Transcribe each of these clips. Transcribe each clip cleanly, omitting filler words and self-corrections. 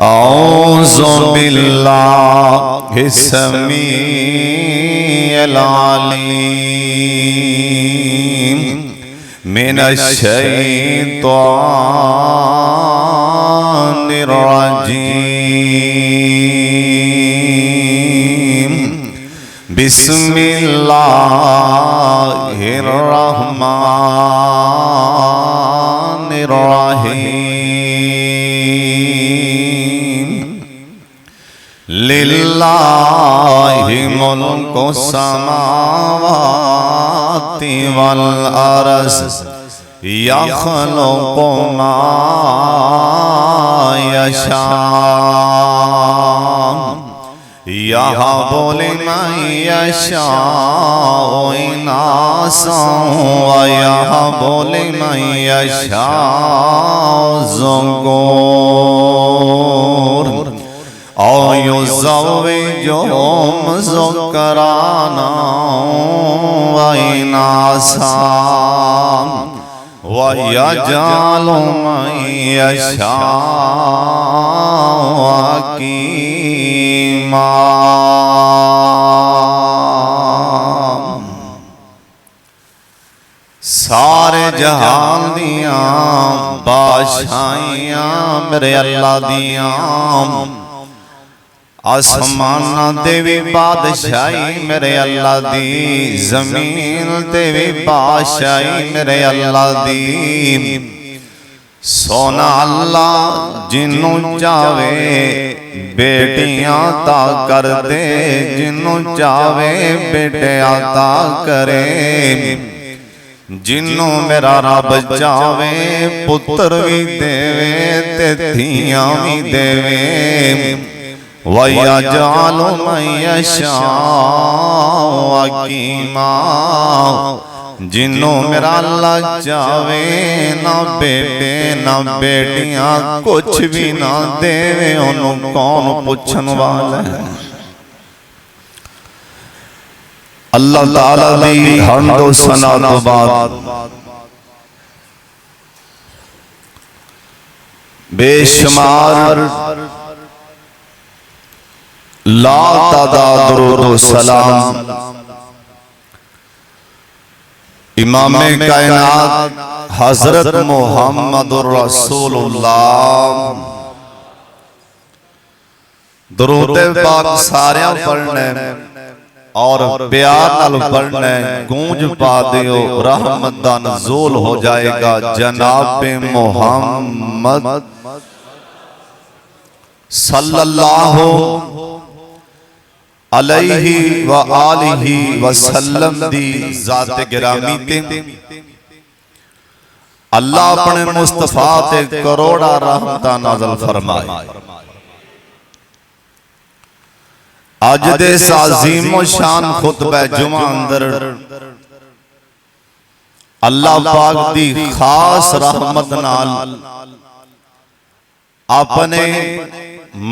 औज़ु बिल्लाहि समीइल अलीम मिनश शैतानिर रजीम बिस्मिल्लाहिर रहमानिर रहीम लिल्लाहि मुल्कु समावाति वल अर्ज़ यख़्लुक़ु मा यशा यहबु लिमन यशाअ इनासन व यहबु लिमन यशाअ ज़ुकूर औ युज़व्विजुहुम ज़ुकराना व इनासन व यजअलु मन यशाअ अक़ीमा। सारे जहान दियां बादशाहियां मेरे अल्लाह दियां, आसमाना दे भी बादशाही मेरे अल्लाह दी, जमीन ते भी बादशाही मेरे अल्लाह दी। सोना अल्लाह जिन्नू चावे बेटियां ता कर दे, जिन्नू चावे बेटे अता करे, जिन्नू मेरा रब चावे पुत्र भी देवे ते धियां भी देवे। वयजअलु मन यशाअ अक़ीमा, जिन्नू मेरा अल्लाह चावे ना बेटे ना बेटियां कुछ भी ना देवे, ओनू कौन पुछन वाला है। अल्लाह ताला दी हम्द व सना तो बाद बेशुमार ला तादाद दुरूद व सलाम इमाम कायनात हजरत मुहम्मदुर रसूलुल्लाह। दुरूद पाक सारे पढ़ने और प्यार नाल पढ़ने, गूंज पा दियो रहमत दा नुज़ूल हो जाएगा जनाब मुहम्मद सल्लल्लाहु अलैहि व आलिहि वसल्लम दी ज़ात गिरामी ते अल्लाह अपने मुस्तफा ते करोड़ा रहमतां नाज़िल फरमाए। अज दे अज़ीमो शान खुतबा जुमा अंदर अल्लाह पाक दी खास रहमत नाल अपने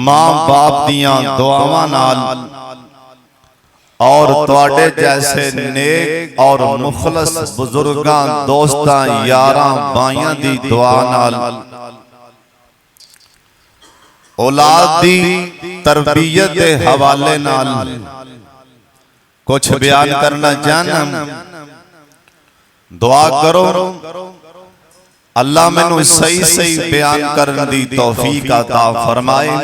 मां बाप दियां दुआवां नाल और तुहाडे जैसे नेक और मुखलस बुजुर्गां दोस्तां यारां भाइयां दी दुआ नाल औलाद दी तरबियत के हवाले नाल कुछ बयान करना चाहना। दुआ करो अल्लाह मैनू सही सही बयान करने दी तौफीक अता फरमाए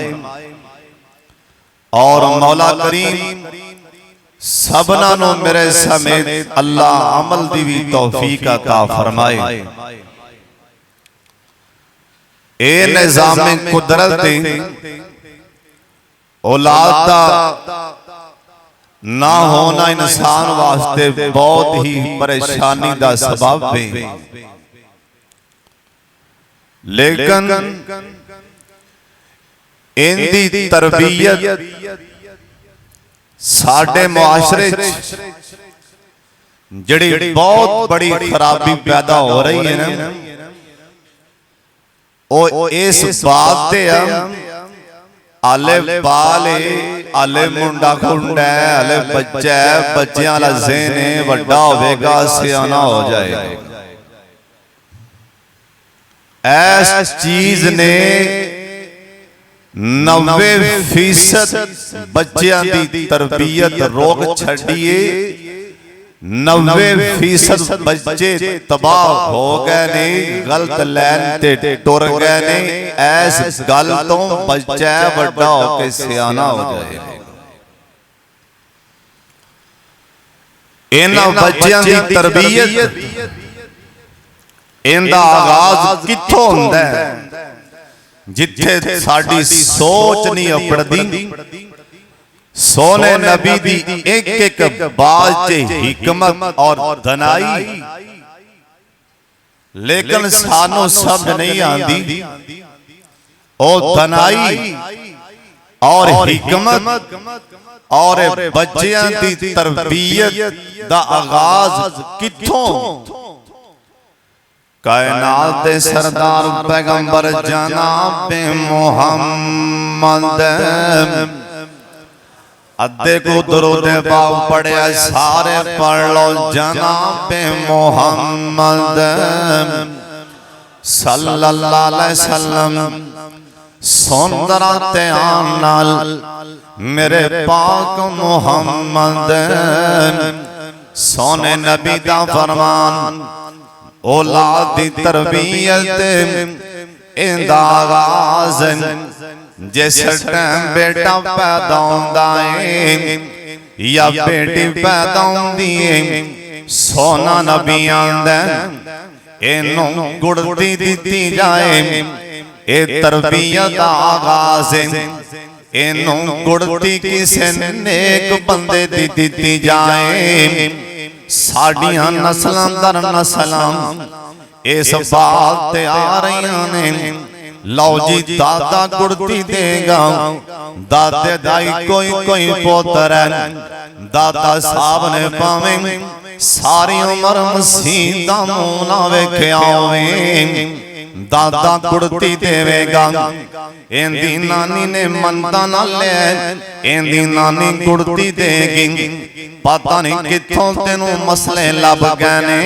और मौला करीम सबना नो मेरे समेत अल्लाह अमल दी भी तौफीक अता फरमाए। ए निज़ाम कुदरत औलाद दा ना होना इंसान वास्ते बहुत ही परेशानी दा सबब है, लेकिन इनदी तरबियत साडे मुआशरे जिहड़ी बहुत बड़ी खराबी पैदा हो रही है ना, ओ इस बात ते आले बाले आले मुंडा खुंडा आले बच्चा बच्चियां वाला ज़हन है, वड्डा होवेगा सियाना हो जाएगा। ऐस चीज ने 90% बच्चों की तरबियत रोक छड़िए 90% बच्चे तबाह हो गए ने गलत लैन ते टुर गए ने ऐस गल तो बच्चा बड़ा होके सियाना हो जाएगा इन्हां बच्चों की तरबियत इनका आगाज कित्थों हुंदा है जिथे साडी सोच नहीं अपड़दी सोने नबी दी एक एक बात च हिकमत और धनाई लेकिन सानू समझ नहीं आती ओ धनाई और हिकमत और बच्चियां दी तरबियत दा आगाज कित्थों कायनात दे सरदार पैगंबर जनाब मुहम्मद अद्धे को दरूद पाक पढ़िया सारे पढ़ लो जनाब मुहम्मद सल्लल्लाहु अलैहि वसल्लम सुंदर ध्यान नाल मेरे पाक मुहम्मद सोने नबी दा फरमान औलाद दी तरबियत इंदा आगाज जिस टाइम बेटा पैदा होंदा है या बेटी पैदा होंदी है सोना नबी आंदा इनू गुड़ती दी जाए ए तरबियत दा आगाज इनू गुड़ती किसी नेक बंदे दी दी जाए साड़ियां नस्लां दर नस्लां इस बात ते आ रही ने लो जी दादा गुड़ती देगा दादे दाई कोई कोई पोतर है दादा साहब ने पावे सारी उम्र मसीदा मुंह ना वेख्या होवे दादा गुड़ती देवेगा इंदी नानी ने मनता ना ले इंदी नानी गुड़ती देगी पता नहीं कित्थों तेनू मसले लब गए ने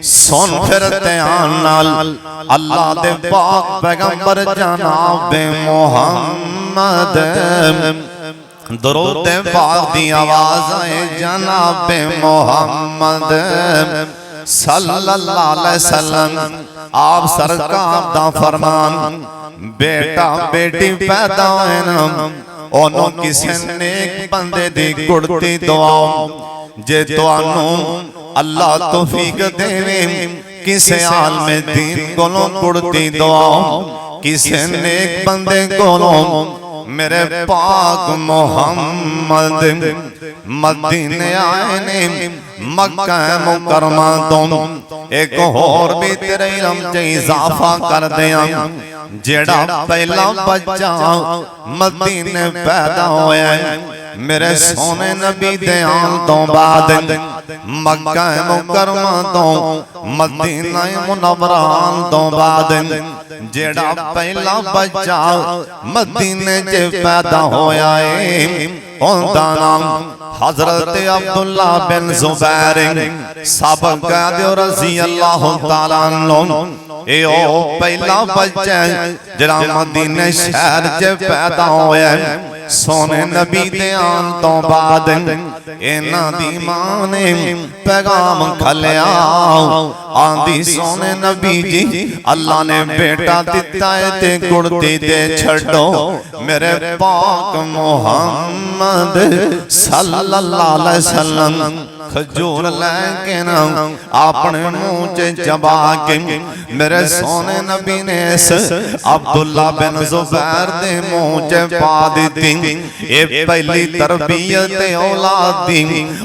सुन फिर ध्यान नाल अल्लाह दे पाक पैगंबर जनाब मुहम्मद दरूद पाक दी आवाज आए जनाब मुहम्मद सल्लल्लाहु अलैहि वसल्लम आप सरकार दा फरमान बेटा बेटी पैदा होए ना ओनों किसी नेक बंदे दी गुड़ती दुआओ जे तुहानू अल्लाह तौफीक देवे किसे आलमे दीन कोलों गुड़ती दुआओ किसे नेक बंदे कोलों मेरे पाक मुहम्मद मदीने आए ने मक्का मुकरमा तो एक होर भी तेरे इल्म च इजाफा कर दिया जेड़ा पहला बच्चा मदीने पैदा होया मेरे सोने नबी दे आन तो बाद मक्का मुकरमा तो मदीना मुनव्वरा आन तो बाद जेड़ा पहला बच्चा मदीने च पैदा होया है उनदा नाम हजरत अब्दुल्ला बिन जुबैर साहब कहदे रज़ी अल्लाह तआला अन्हु ए ओ पहला बच्चा जरा मदीने शहर च पैदा होया सोने नबी दे आन तो बाद इन्हां दी मां ने पैगाम खलिया आंदी सोने नबी जी अल्लाह ने बेटा दिता है ते गुड़ती दे छड़ो मेरे पाक मुहम्मद सल्लल्लाहु अलैहि वसल्लम खजूर लैके ना अपने मुंह च चबा के मेरे सोने नबी ने इस अब्दुल्ला बिन जुबैर दे मुंह च पा दी ये पहली तरबियत औलाद दी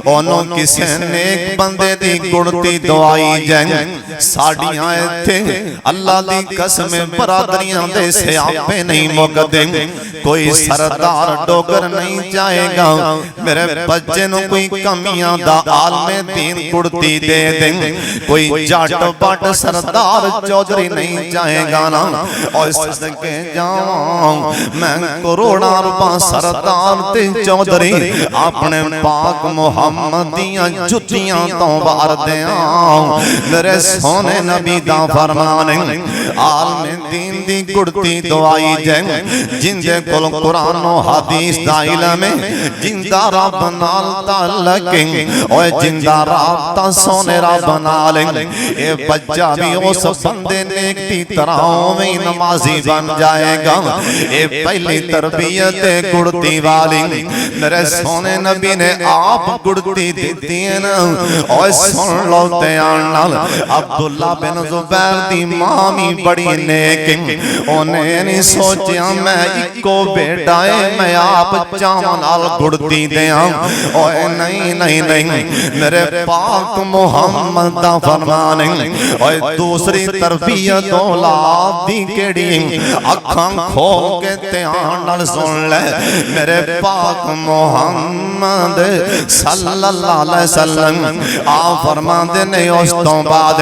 ओनों किसी नेक बंदे दी गुड़ती दवाई जाए साड़ियां इत्थे अल्लाह दी कसम बरादरियां दे स्यापे नहीं मुकदे कोई सरदार डोगर नहीं जाएगा मेरे बच्चे नूं कोई कमियां दा आलमे दीन कुर्ती दे दे, कोई जट बट सरदार चौधरी नहीं जाएगा ना। और सदके जाऊं मैं करोड़ा रुपया सरदार ते चौधरी अपने पाक मुहम्मद दियां जुतियां तो वार दियां। मेरे सोने नबी दा फरमान आलमे दीन दी कुर्ती दवाई जै, जिंदे कोल कुरान और हदीस दा इल्म है, जिंदा रब नाल ताल्लुक है, ओए जिंदा राबता सोने रब नाल है। ए बच्चा भी उस बंदे नेक दी तरह में नमाजी बन जाएगा। ए पहली तरबियत कुर्ती वाली मेरे सोने नबी ने आप कुर्ती दी है ना। ओए सुन लो ध्यान नाल, अब्दुल्ला बिन जुबैर दी मामी बड़ी नेक, उन्हें नहीं सोचा मैं इको बेटा है मैं आप चावां नाल गुड़ती दियां। ओए नहीं नहीं नहीं, मेरे पाक मुहम्मद दा फरमान है। ओए दूसरी तरबियत औलाद दी केड़ी, अखां खोल के ध्यान नाल सुन ले। मेरे पाक मुहम्मद सल्लल्लाहु अलैहि वसल्लम आप फरमांदे ने उस तो बाद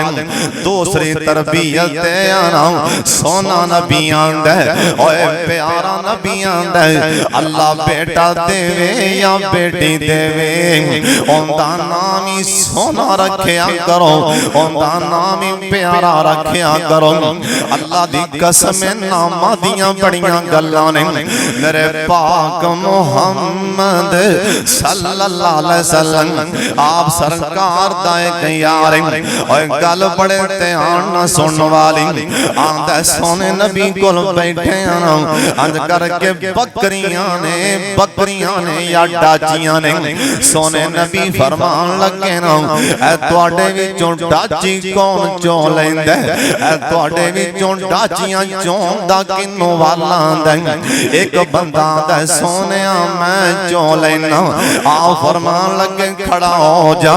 दूसरी तरबियत आना सोना नबी आंदा, ओए प्यारा नबी आंदा। अल्लाह बेटा देवे या बेटी देवे, उनका नाम ही सोना रखिया करो, उनका नाम ही प्यारा रखिया करो। अल्लाह दी कसम नामा दियां बड़ियां गल्लां ने। मेरे पाक मुहम्मद सल्लल्लाहु अलैहि वसल्लम आप सरकार दा एक यार, ओए गल बड़े ध्यान ना सुनने वाली आंदा। सोने नबी कोल बैठे ना अंज करके बकरियां ने या डाचियां ने। सोने नबी फरमान लगे ना ऐ तुहाडे विचों डाची कौन चो लैंदा, ऐ तुहाडे विचों डाचियां चों दा किन्नों वाला आंदा। एक बंदा आंदा सोनिया मैं चो लैना। आ फरमान लगे खड़ा हो जा,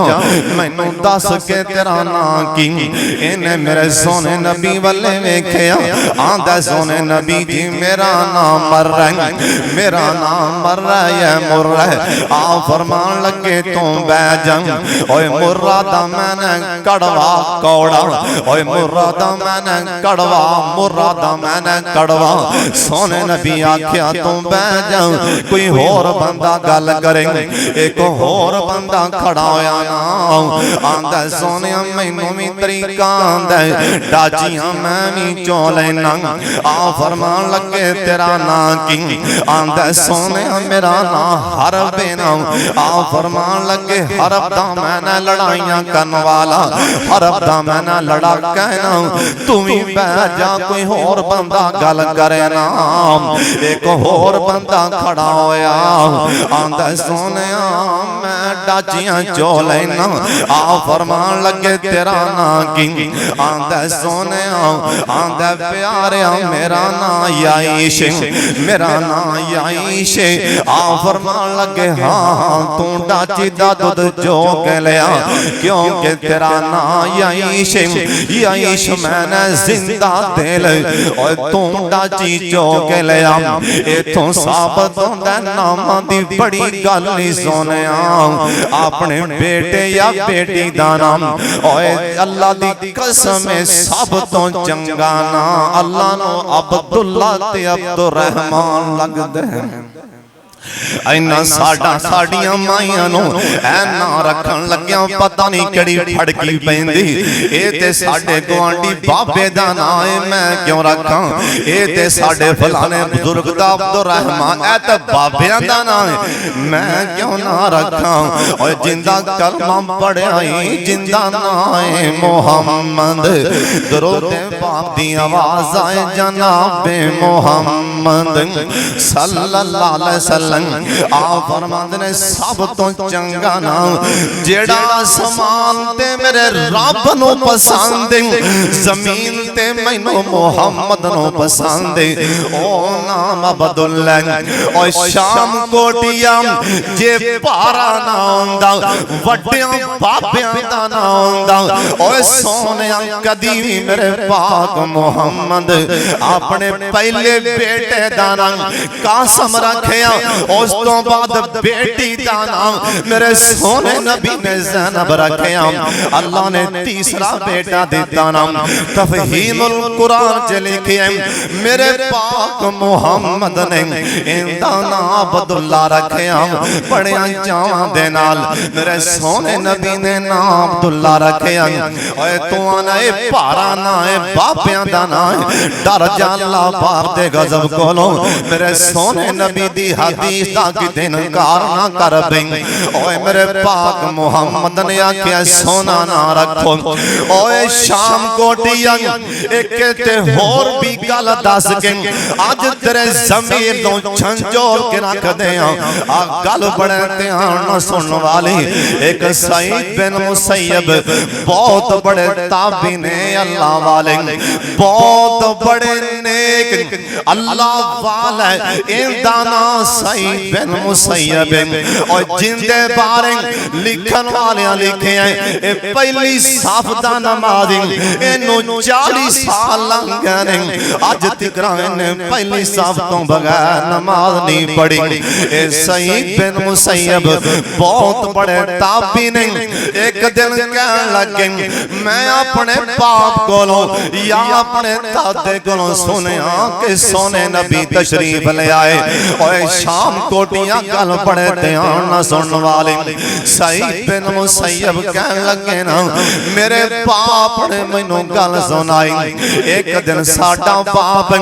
मैनू दस के तेरा नाम की। इन्हें मेरे सोने नबी वाले वेखिया आंदा सोने नबी जी मेरा नाम मर रहा है, मेरा नाम मर रहा है मुर्रा है। आ फरमान लगे तू बह जा, ओए मुर्रा दा मैंने कड़वा कौड़ा, ओए मुर्रा दा मैंने कड़वा, मुर्रा दा मैंने कड़वा। सोने नबी आख्या तू बह जा, कोई होर बंदा गल करे। एक होर बंदा खड़ा होया ना आंदा सोने मैनू भी तरीका आंदा, डाचियां मैं भी चो लेना। आ फरमान लगे तेरा नाम की आंदा सोने मेरा नाम हरब है ना। आ फरमान लगे हरब दा मैंने लड़ाइयां करने वाला, हरब दा मैंने लड़ा कहना। तू भी बह जा कोई होर बंदा गल करे ना। एक होर बंदा खड़ा होया आंदा सोने मैं डाचियां चो लेना। आ फरमान लगे तेरा नाम की आंदा सोने आंदा प्यारिया मेरा नाम याईश, मेरा नाम याईश। आ फरमान लगे हाँ तू डाची दा दूध चो के लिया, क्योंकि तेरा नाम याईश, याईश मैंने जिंदा दिल और तू डाची चो के लिया। इथों साबित होंदा नामां दी बड़ी गल नहीं सोने अपने बेटे या बेटी दा नाम। ओए अल्लाह दी कसम सब तो चंगा ना अल्लाह नो अब्दुल्ला ते अब्दुर्रहमान लगदे। इन्ना साडा साडियां माइयां नूं ऐ ना रखन लग्या पता नहीं केड़ी फड़की पैंदी। ए ते साडे गुआंढी बाबे दा नाम है मैं क्यों रखां, ए ते साडे फलाने बुजुर्ग दा अब्दुर्रहमान ऐ ते बाबियां दा नाम है मैं क्यों ना रखां। ओए जिंदा कलमा पढ़िया ही जिंदा नाम है मुहम्मद। दरूद पाक दी आवाज आए जनाबे मुहम्मद सल्लल्लाहु अलैहि वसल्लम। आ फरमांदे ने सब तो चंगा नाम जेड़ा आसमान ते मेरे रब नु पसंद, जमीन ते मैनू मुहम्मद नु पसंद। ओ नाम अब्दुल्ला ओ शाम कोटिया जे पारा ना हुंदा वड्डियां बाबियां दा ना हुंदा। ओ सोनिया कदी भी मेरे पाक मुहम्मद अपने पहले बेटे दा नाम कासम रखिया उस तो बाद बेटी का नाम मेरे सोने नबी ने ज़ैनब रखा। अल्लाह ने तीसरा बेटा दिता नाम तफहीमुल कुरान च लिखे मेरे पाक मुहम्मद ने इंदा नाम अब्दुल्ला रखा। बड़िया चावां दे नाल मेरे सोने नबी ने नाम अब्दुल्ला रखा। ओए तू आना ए भारा ना है बापियां दा ना है डर जा अल्लाह पाक दे गजब कोलों मेरे सोने नबी दी हदीस दा किते इनकार ना कर बे। ओए मेरे पाक मुहम्मद ने आख्या सोना ना रखो। ओए शाम कोटिया एक ते होर भी गल दस के अज तेरे ज़मीर तो झंझोर के रख दे। आ गल बड़े ध्यान ना सुनने वाली एक सईद बिन मुसैयब बहुत बड़े ताबी ने अल्लाह वाले बहुत बड़े नेक अल्लाह वाले इंदा नाम सईद बिन मुसैयब और जिंदे बारे लिखन वाले लिखे हैं ए पहली साफ दा नमाज़ी इन्हों 40 साल लंघ गए अज तक ने पहली साफ तो बगैर नमाज नहीं पढ़ी। ए सईद बिन मुसैयब बहुत बड़े ताबी ने एक दिन कहन लगे मैं अपने बाप कोलों या अपने दादे कोलों सुनिया कि सोने नबी तशरीफ ले आए। और शाम कोटियां गल बड़े ध्यान ना सुनने वाले सईद बिन मुसैयब कहन लगे ना मेरे बाप ने मैनू गल सुनाई। एक दिन साडा बाप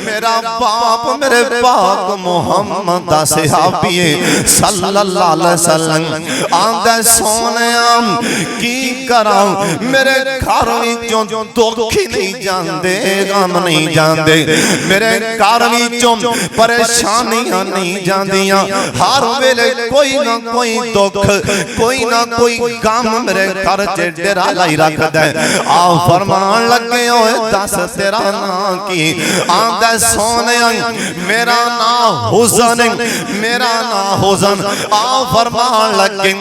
मेरा बाप मेरे पाक मुहम्मद दा सहाबी सल्लल्लाहु अलैहि वसल्लम आंदा सोनिया की करां मेरे घर विचों दुख ही नहीं जांदे गम नहीं जांदे मेरे घर विचों परेशानियां नहीं जांदियां हर वेले कोई ना कोई दुख कोई ना कोई गम मेरे घर च डेरा लाई रखदा है। आ फरमान लगे ओए दस तेरा नाम की आंदा सोनिया मेरा नाम हुसन मेरा नाम हुसन। आ फरमान लगे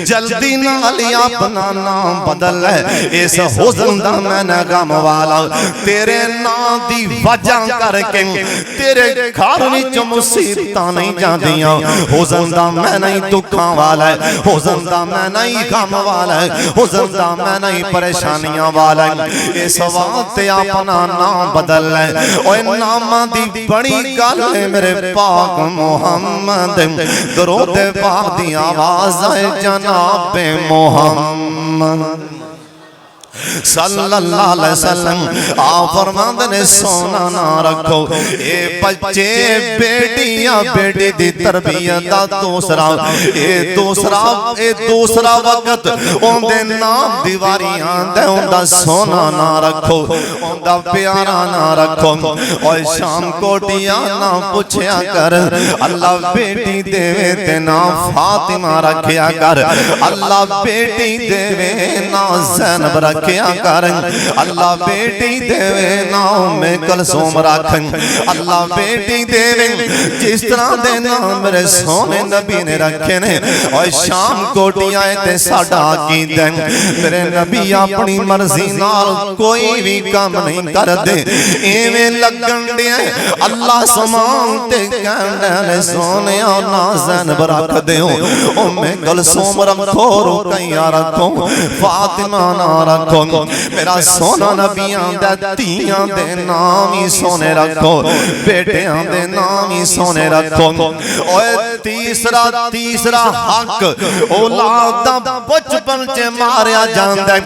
जल्दी नाल अपना नाम बदल है इस हुसन दा मैंने गम वाला तेरे नाम दी वजह करके तेरे घर विच मुसीबतां नहीं जांदियां। हुसन दा मैं नहीं दुखां वाला है हुसन दा मैं नहीं गम वाला है हुसन दा मैं नहीं परेशानियां वाला है। इस वास्ते अपना नाम बदल है ओए नामां दी बड़ी गल है मेरे पाक मुहम्मद दरूद पाक दी आवाज़ है जनाब मुहम्मद सल्लल्लाहु अलैहि वसल्लम। आ फरमांदे ने सोना ना रखो ए बच्चे बेटियां बेटी दी तरबियत दा दूसरा वक्त ओंदे नाम दीवारियां दे ओंदा सोना ना रखो ओंदा प्यारा ना रखो। और शाम कोटियां ना पूछया कर अल्लाह बेटी देवे ते ना फातिमा रखया कर अल्लाह बेटी देवे ना ज़ैनब रखया कर अल्लाह बेटी देवे नाम में कलसूम रख अल्लाह बेटी देवे जिस तरह दे नाम मेरे सोने नबी ने रखे ने। और शाम कोटियां ते साडा अकीदा मेरे नबी अपनी मर्जी नाल कोई भी काम नहीं करदे एवें लगन दे अल्लाह समान ते कहंदे सोने ना ज़ैनब रख देओ ओ मैं कलसूम रखो रुकैया रखो फातिमा ना रखो मेरा सोना नबियां दा धीआं दे नाम ही सोने रखो बेटियां दे नाम ही सोने रखो। ओए तीसरा हक औलाद दा बचपन च मारिया जांदा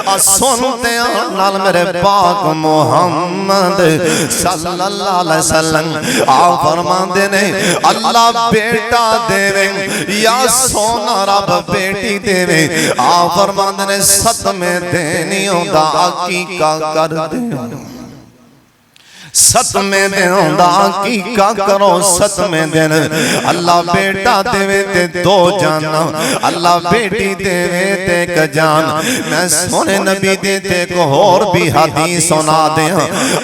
आ सुनते नाल मेरे पाक मुहम्मद सल्लल्लाहु अलैहि वसल्लम आ फरमांदे ने अल्लाह बेटा देवे या सोना रब बेटी देवे आ फरमांदे ने सतमें देनी होंदा हकीका कर दे सतमें दिन होंदा हकीका करो सतमें दिन अल्लाह बेटा देवे ते दो जाना अल्लाह बेटी देवे ते एक जान। मैं सोने नबी दे ते को और भी हदीस सुना दे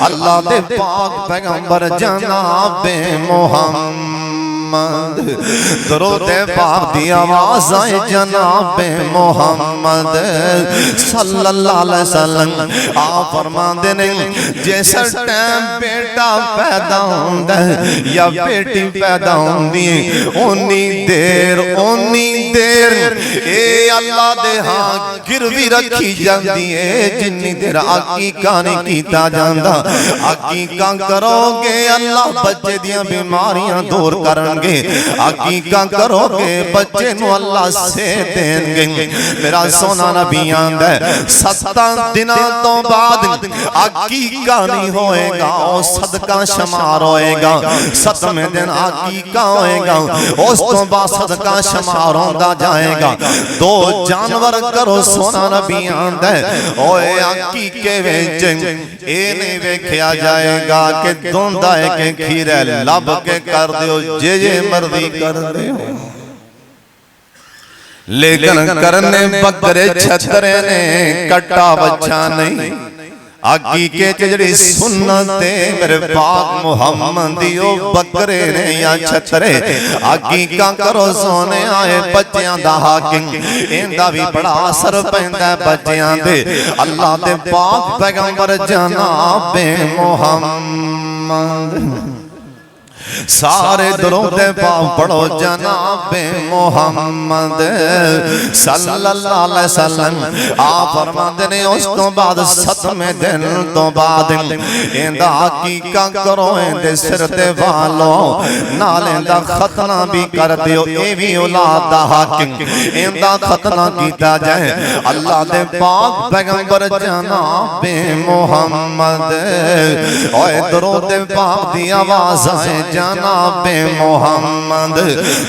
अल्लाह दे पाक पैगंबर जनाब मुहम्मद मोहम्मद दरूद पाक दी आवाज़ आए जनाबे मोहम्मद सल्लल्लाहु अलैहि वसल्लम। आप फरमाते ने जैसा टाइम बेटा पैदा होंदा या बेटी पैदा होंदी है ओनी देर ए अल्लाह दे हां गिरवी रखी जाती है जिन्नी देर अकीका नहीं कीता जांदा। अकीका करोगे अल्लाह बच्चे दियां बीमारियां दूर करनगे, अकीका करोगे बच्चे नु अल्लाह से देंगे। मेरा सोना नबी आंदा 7 दिनां तो बाद अकीका नहीं होएगा और सदका शुमार होएगा। 7वें दिन अकीका होएगा, उस तो बाद सदका शुमार होंदा जाएगा। 2 जानवर करो सोना नबी आंदा ओए अकीके विच ए नहीं वेखिया जाएगा कि धुंदा है कि खीरा लब के कर दियो जे मर्जी कर दियो, लेकिन करने बकरे छतरे ने कट्टा बच्चा नहीं। अकीके च जिहड़ी सुन्नत मेरे पाक मुहम्मद दी ओ बकरे ने या छतरे। अकीका करो सोने आए बच्चियां दा हाकिम इंदा भी बड़ा असर पैंदा बच्चियां दे। अल्लाह दे पाक पैगंबर जनाबे मुहम्मद सारे दरूद पाक पढ़ो जनाबे मुहम्मद सल्लल्लाहु अलैहि वसल्लम। आप फरमाते ने उस तो बाद 7वें दिन तो बाद इंदा हकीका करो इंदे सिर ते वालो नाल इंदा खतना भी कर दियो। ए भी औलाद दा हाकिम इंदा खतना कीता जाए। अल्लाह दे पाक पैगंबर जनाबे मुहम्मद ओए दरूद पाक दी आवाज़ आए जनाबे मोहम्मद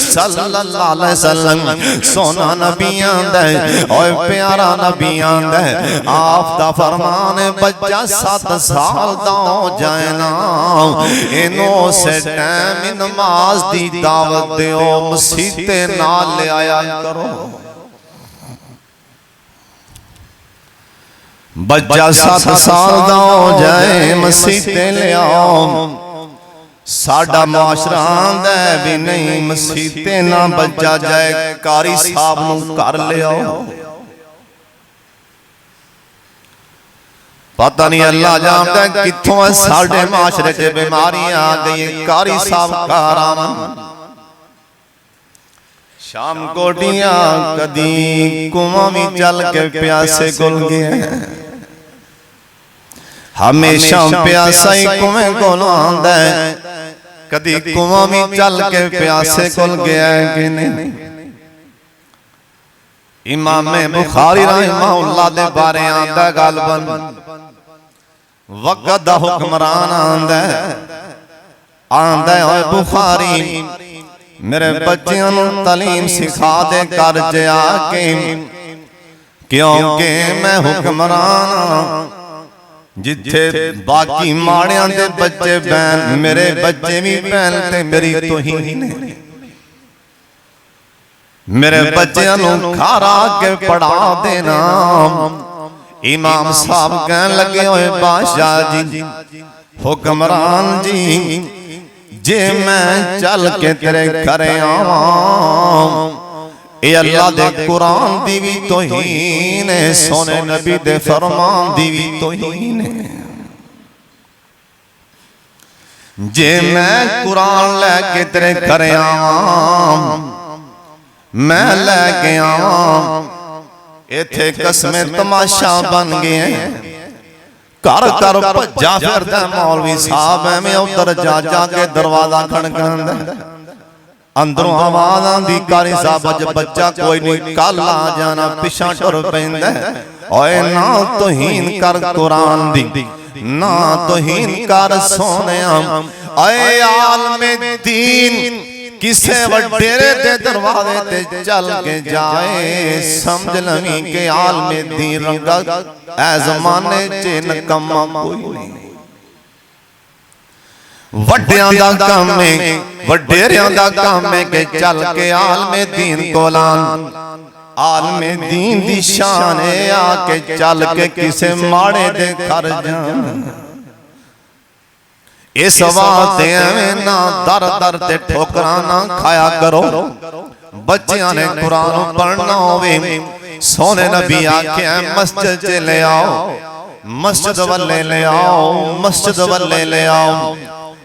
सल्लल्लाहु अलैहि वसल्लम। सोना नबी आंदा ओए प्यारा नबी आंदा आप दा फरमान बच्चा 7 साल दा हो जाए ना इनो से टाइम नमाज दी दावत दियो मसीते नाल ले आया करो। बच्चा 7 साल दा हो जाए मसीते ले आओ। साडा मुआशरा आंदा भी नहीं मसीते ना बच्चा जाए कारी साहब नूं घर ले आओ। पता नहीं अल्लाह जानदा कित्थों साडे मुआशरे च बीमारियां आ गई। कारी साहब घर आवन शाम कोटियां कदी कुआं भी चल के प्यासे गुल गए। हमेशा प्यासा ही कुएं कोलों आंदा है, कदी कुआं भी चल के प्यासे कोल गया है कि नहीं। इमाम बुखारी रहमहुल्लाह दे बारे आंदा गलबन वक्त दा हुक्मरान आंदा है बुखारी मेरे बच्चियां नूं तालीम सिखा दे कर जा के, क्योंकि मैं हुक्मरान जिथे बाकी माड़ियां दे बच्चे बैन मेरे बच्चे भी बैन ते मेरी तौहीन है। मेरे बच्चों नूं खारा के पढ़ा देना। इमाम साहब कहन लगे होए बादशाह जी हुक्मरान जी जे मैं चल के तेरे घरे आवां ए अल्लाह दे कुरान दी भी तौहीन है, सोने नबी दे फरमान दी भी तौहीन है। जे मैं कुरान लेके तेरे घरे आवां मैं लेके आवां इथे कसमें तमाशा बन गए। घर घर भज्जा फिरदा मौलवी साहब एवें उधर जा के दरवाजा खड़कांदा। अंदरों आवाज आंदी कारी साहब अज बच्चा कोई नहीं कल आ जाना पिछा टुर पैंदा। ओए ना तौहीन कर कुरान दी ना तौहीन कर सोनिया। ओए आलमे दीन किसे वडेरे दे दरवाजे ते चल के जाए समझ लवी के आलमे दीन रंगा ऐ जमाने च नकम्मा कोई नहीं। वड्डियां दा काम है वडेरियां दा काम है कि चल के आलमे दीन कोलान। आलमे दीन दी शान है आके चल के किसे माड़े दे घर जान। इस वास्ते एवें ना दर दर ते ठोकरां ना खाया करो। बच्चियां ने कुरान पढ़ना होवे, सोने नबी आख्या मस्जिद च ले आओ, मस्जिद वाले ले आओ, मस्जिद वाले ले आओ।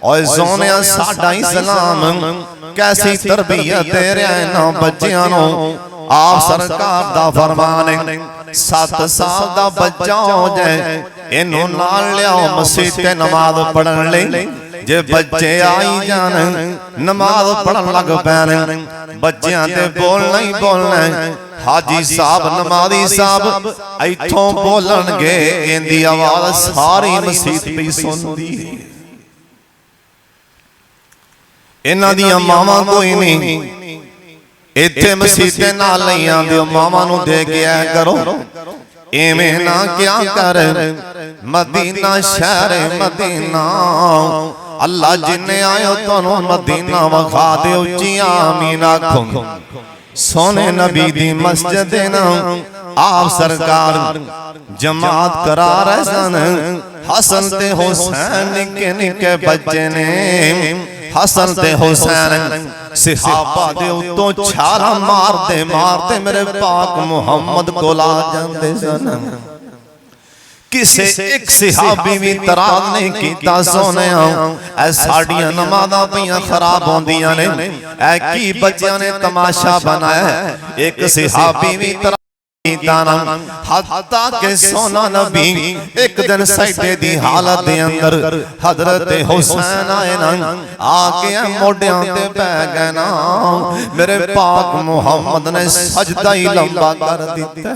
और सोने साडा इस्लाम कैसी तरबियत दे रहा है ना बच्चियां नूं। आप सरकार दा फरमान है 7 साल दा बच्चा हो जाए इनू नाल लियाओ मस्जिद ते नमाज पढ़न लई। जे बच्चे आई जान नमाज पढ़न लग पैन, बच्चियां ते बोलना ही बोलना। हाजी साहब नमाजी साहब इथों बोलणगे, इनदी आवाज सारी मस्जिद पे सुनदी है। इन्हां दी मावां कोई नहीं, इत्थे मसीते नाल नहीं आंदे, मावां नूं दे के आया करो। इवें ना क्या कर, मदीना शहर मदीना, अल्लाह जिन्ने आयो तुहानू मदीना वखा दे। उच्ची आमीन आखो। सोने नबी दी मस्जिद ना आप सरकार जमात करा रहे सन। हसन ते हुसैन निके निके बच्चे ने, हसन ते हुसैन सहाबा दे उत्तों छाला मारते मारते मेरे पाक मुहम्मद कोल आ जांदे सन। किसे एक सहाबी भी तराज नहीं कीता सोने ऐ साडियां नमाज़ां पियां खराब होंदियां ने, ऐ की बच्चियां ने तमाशा बनाया। एक सहाबी भी हत्ता के सोना नबी एक दिन सैटे दी हालत दे अंदर हजरत हुसैन आए ना, आके मोढियां ते पै गए ना। मेरे पाक मुहम्मद ने सजदा ही लंबा कर दिता।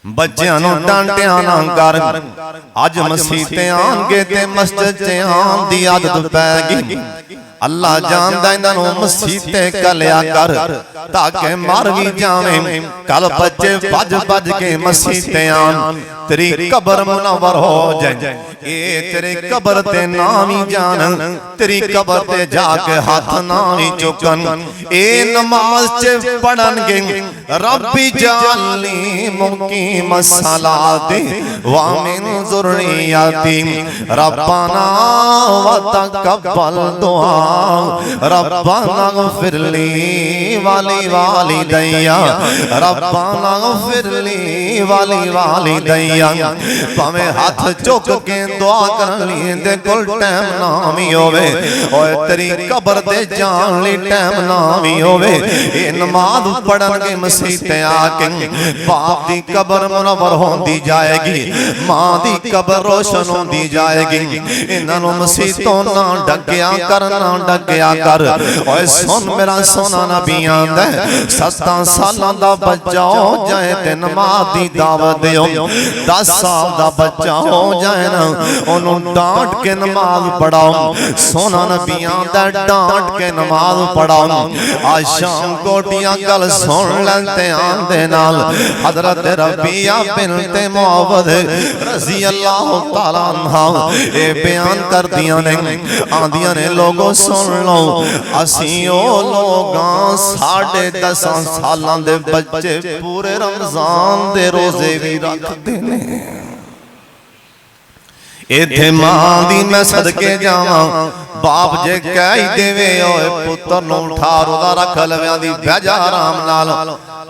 बच्चियां नूं डांटिया ना कर, अज मसीते आनगे ते मस्जिद च आन दी आदत पै गई। अल्लाह जानदा इन्हां नूं मसीते कलिया कर ताकि मर भी जावें। कल बच्चे भज भज के मसीते आन, तेरी कब्र मुनव्वर हो जाए। ए तेरे कब्र ते ना भी जान, तेरी कब्र ते जाके हाथ ना भी चुकन। ए नमाज च पढ़नगे रब्बी जाली मुकीम सलाती व मिन ज़ुर्रियती रब्बाना व तक़ब्बल दुआ रब्बाना ग़फ़िरली वाली वालिदैया रब्बाना ग़फ़िरली वाली वालिदैया। भावें हाथ चुक के दुआ कर ली दे कोल टाइम ना भी होवे, ओए तेरी कब्र ते जान ली टाइम ना भी होवे। ए नमाज पढ़नगे मसीते आके बाप दी कब्र मुनव्वर होंदी जाएगी, मां दी कब्र रोशन होंदी जाएगी। इन्हां नूं मसीतों ना डकिया कर, ना डकिया कर। ओए सुन मेरा सोना नबी आंदा 7 सालां दा बच्चा हो जाए ते नमाज दी दावत दियो। 10 साल दा बच्चा हो जाए ना ओनू डांट के नमाज पढ़ाओ। सोना नबी आंदा डांट के नमाज पढ़ाओ। आज शाम कोटियां गल सुन लेते आंदे नाल हजरत रबिया बिन्त मुअव्वद रज़ी अल्लाह तआला अन्हा ए बयान कर दियां ने, आंदियां ने लोगों सुन लो, असीं ओ लोगां 10.5 सालां दे बच्चे पूरे रमजान दे रोजे भी रखदे ने। इत्थे मां दी मैं सदके जावां, बाप जे कह ही देवे ओए पुत्र नूं उठा रोदा रख लव्यां दी बह जा आराम नाल।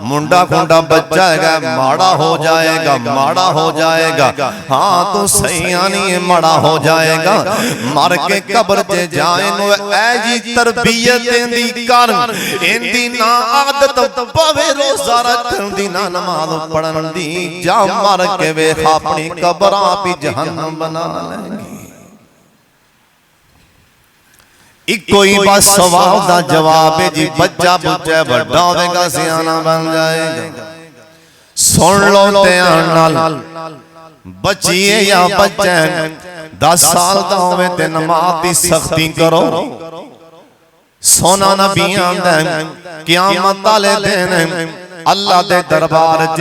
मुंडा खुंडा बच्चा है माड़ा हो जाएगा, माड़ा हो जाएगा। हाँ तू सही आनी माड़ा हो जाएगा। मर के कब्र च जाए नु ऐ जी तरबियत दी कर, इंदी ना आदत पवे रोजा रखन दी, ना नमाज पढ़न दी। जा मर के वेख अपनी कब्र आप ही जहन्नम बना लेंगी। इको ही बस सवाल दा जवाब है जी, बच्चा बुच्चा बड़ा होगा सियाना बन जाएगा। सुन लो ध्यान नाल, बच्चिए या बच्चा 10 साल दा होवे ते नमाज दी सख्ती करो। सोना नबी आंदा क़यामत वाले दिन अल्लाह दे दरबार च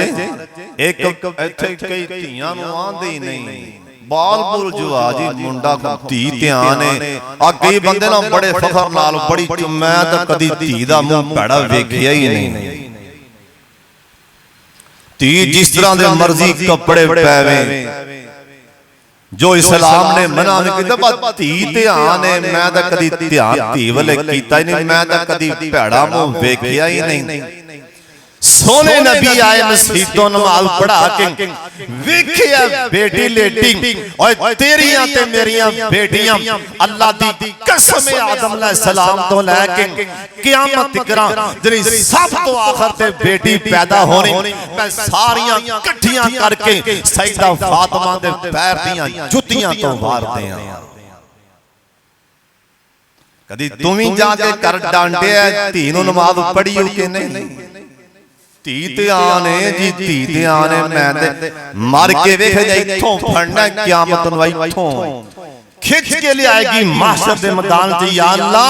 एक इत्थे कई धीआं नूं आंदी नहीं बाल बुल जुआ जी मुंडा धी ध्यान है। आ कई बंदे ना बड़े फखर नाल बड़ी मैं तो कदी धी दा मुंह भैड़ा वेखिया ही नहीं। धी जिस तरह दे मर्जी कपड़े पावे, ਜੋ ਇਸਲਾਮ ਨੇ ਮਨਾ ਨਹੀਂ ਕੀਤਾ ਬਸ ਧੀ ਧਿਆਨ ਹੈ। ਮੈਂ ਤਾਂ ਕਦੀ ਧਿਆਨ ਧੀ ਵੱਲ ਕੀਤਾ ਹੀ ਨਹੀਂ, ਮੈਂ ਤਾਂ ਕਦੀ ਭੈੜਾ ਮੂੰਹ ਵੇਖਿਆ ਹੀ ਨਹੀਂ। सोने नबी आए मसीतों नमाज पढ़ा के वेखिया बेटी लेटी और तेरियां ते मेरियां बेटियां अल्लाह दी कसम आदम अलैहिस्सलाम तो लेके क़यामत तक जेड़ी सब तो आखिर ते बेटी पैदा होनी मैं सारियां इकट्ठियां करके सैयदा फातिमा दे पैर दियां जुत्तियां तो वार दियां। कदी तू भी जाके कर डांटिया धी नूं नमाज पढ़ी हो के नहीं? धी ध्यान है जी, धी ध्यान है। मैं मर के वेख इथों फड़ना क़यामत नूं इथों खिच के ले आएगी महशर दे मैदान च। या अल्लाह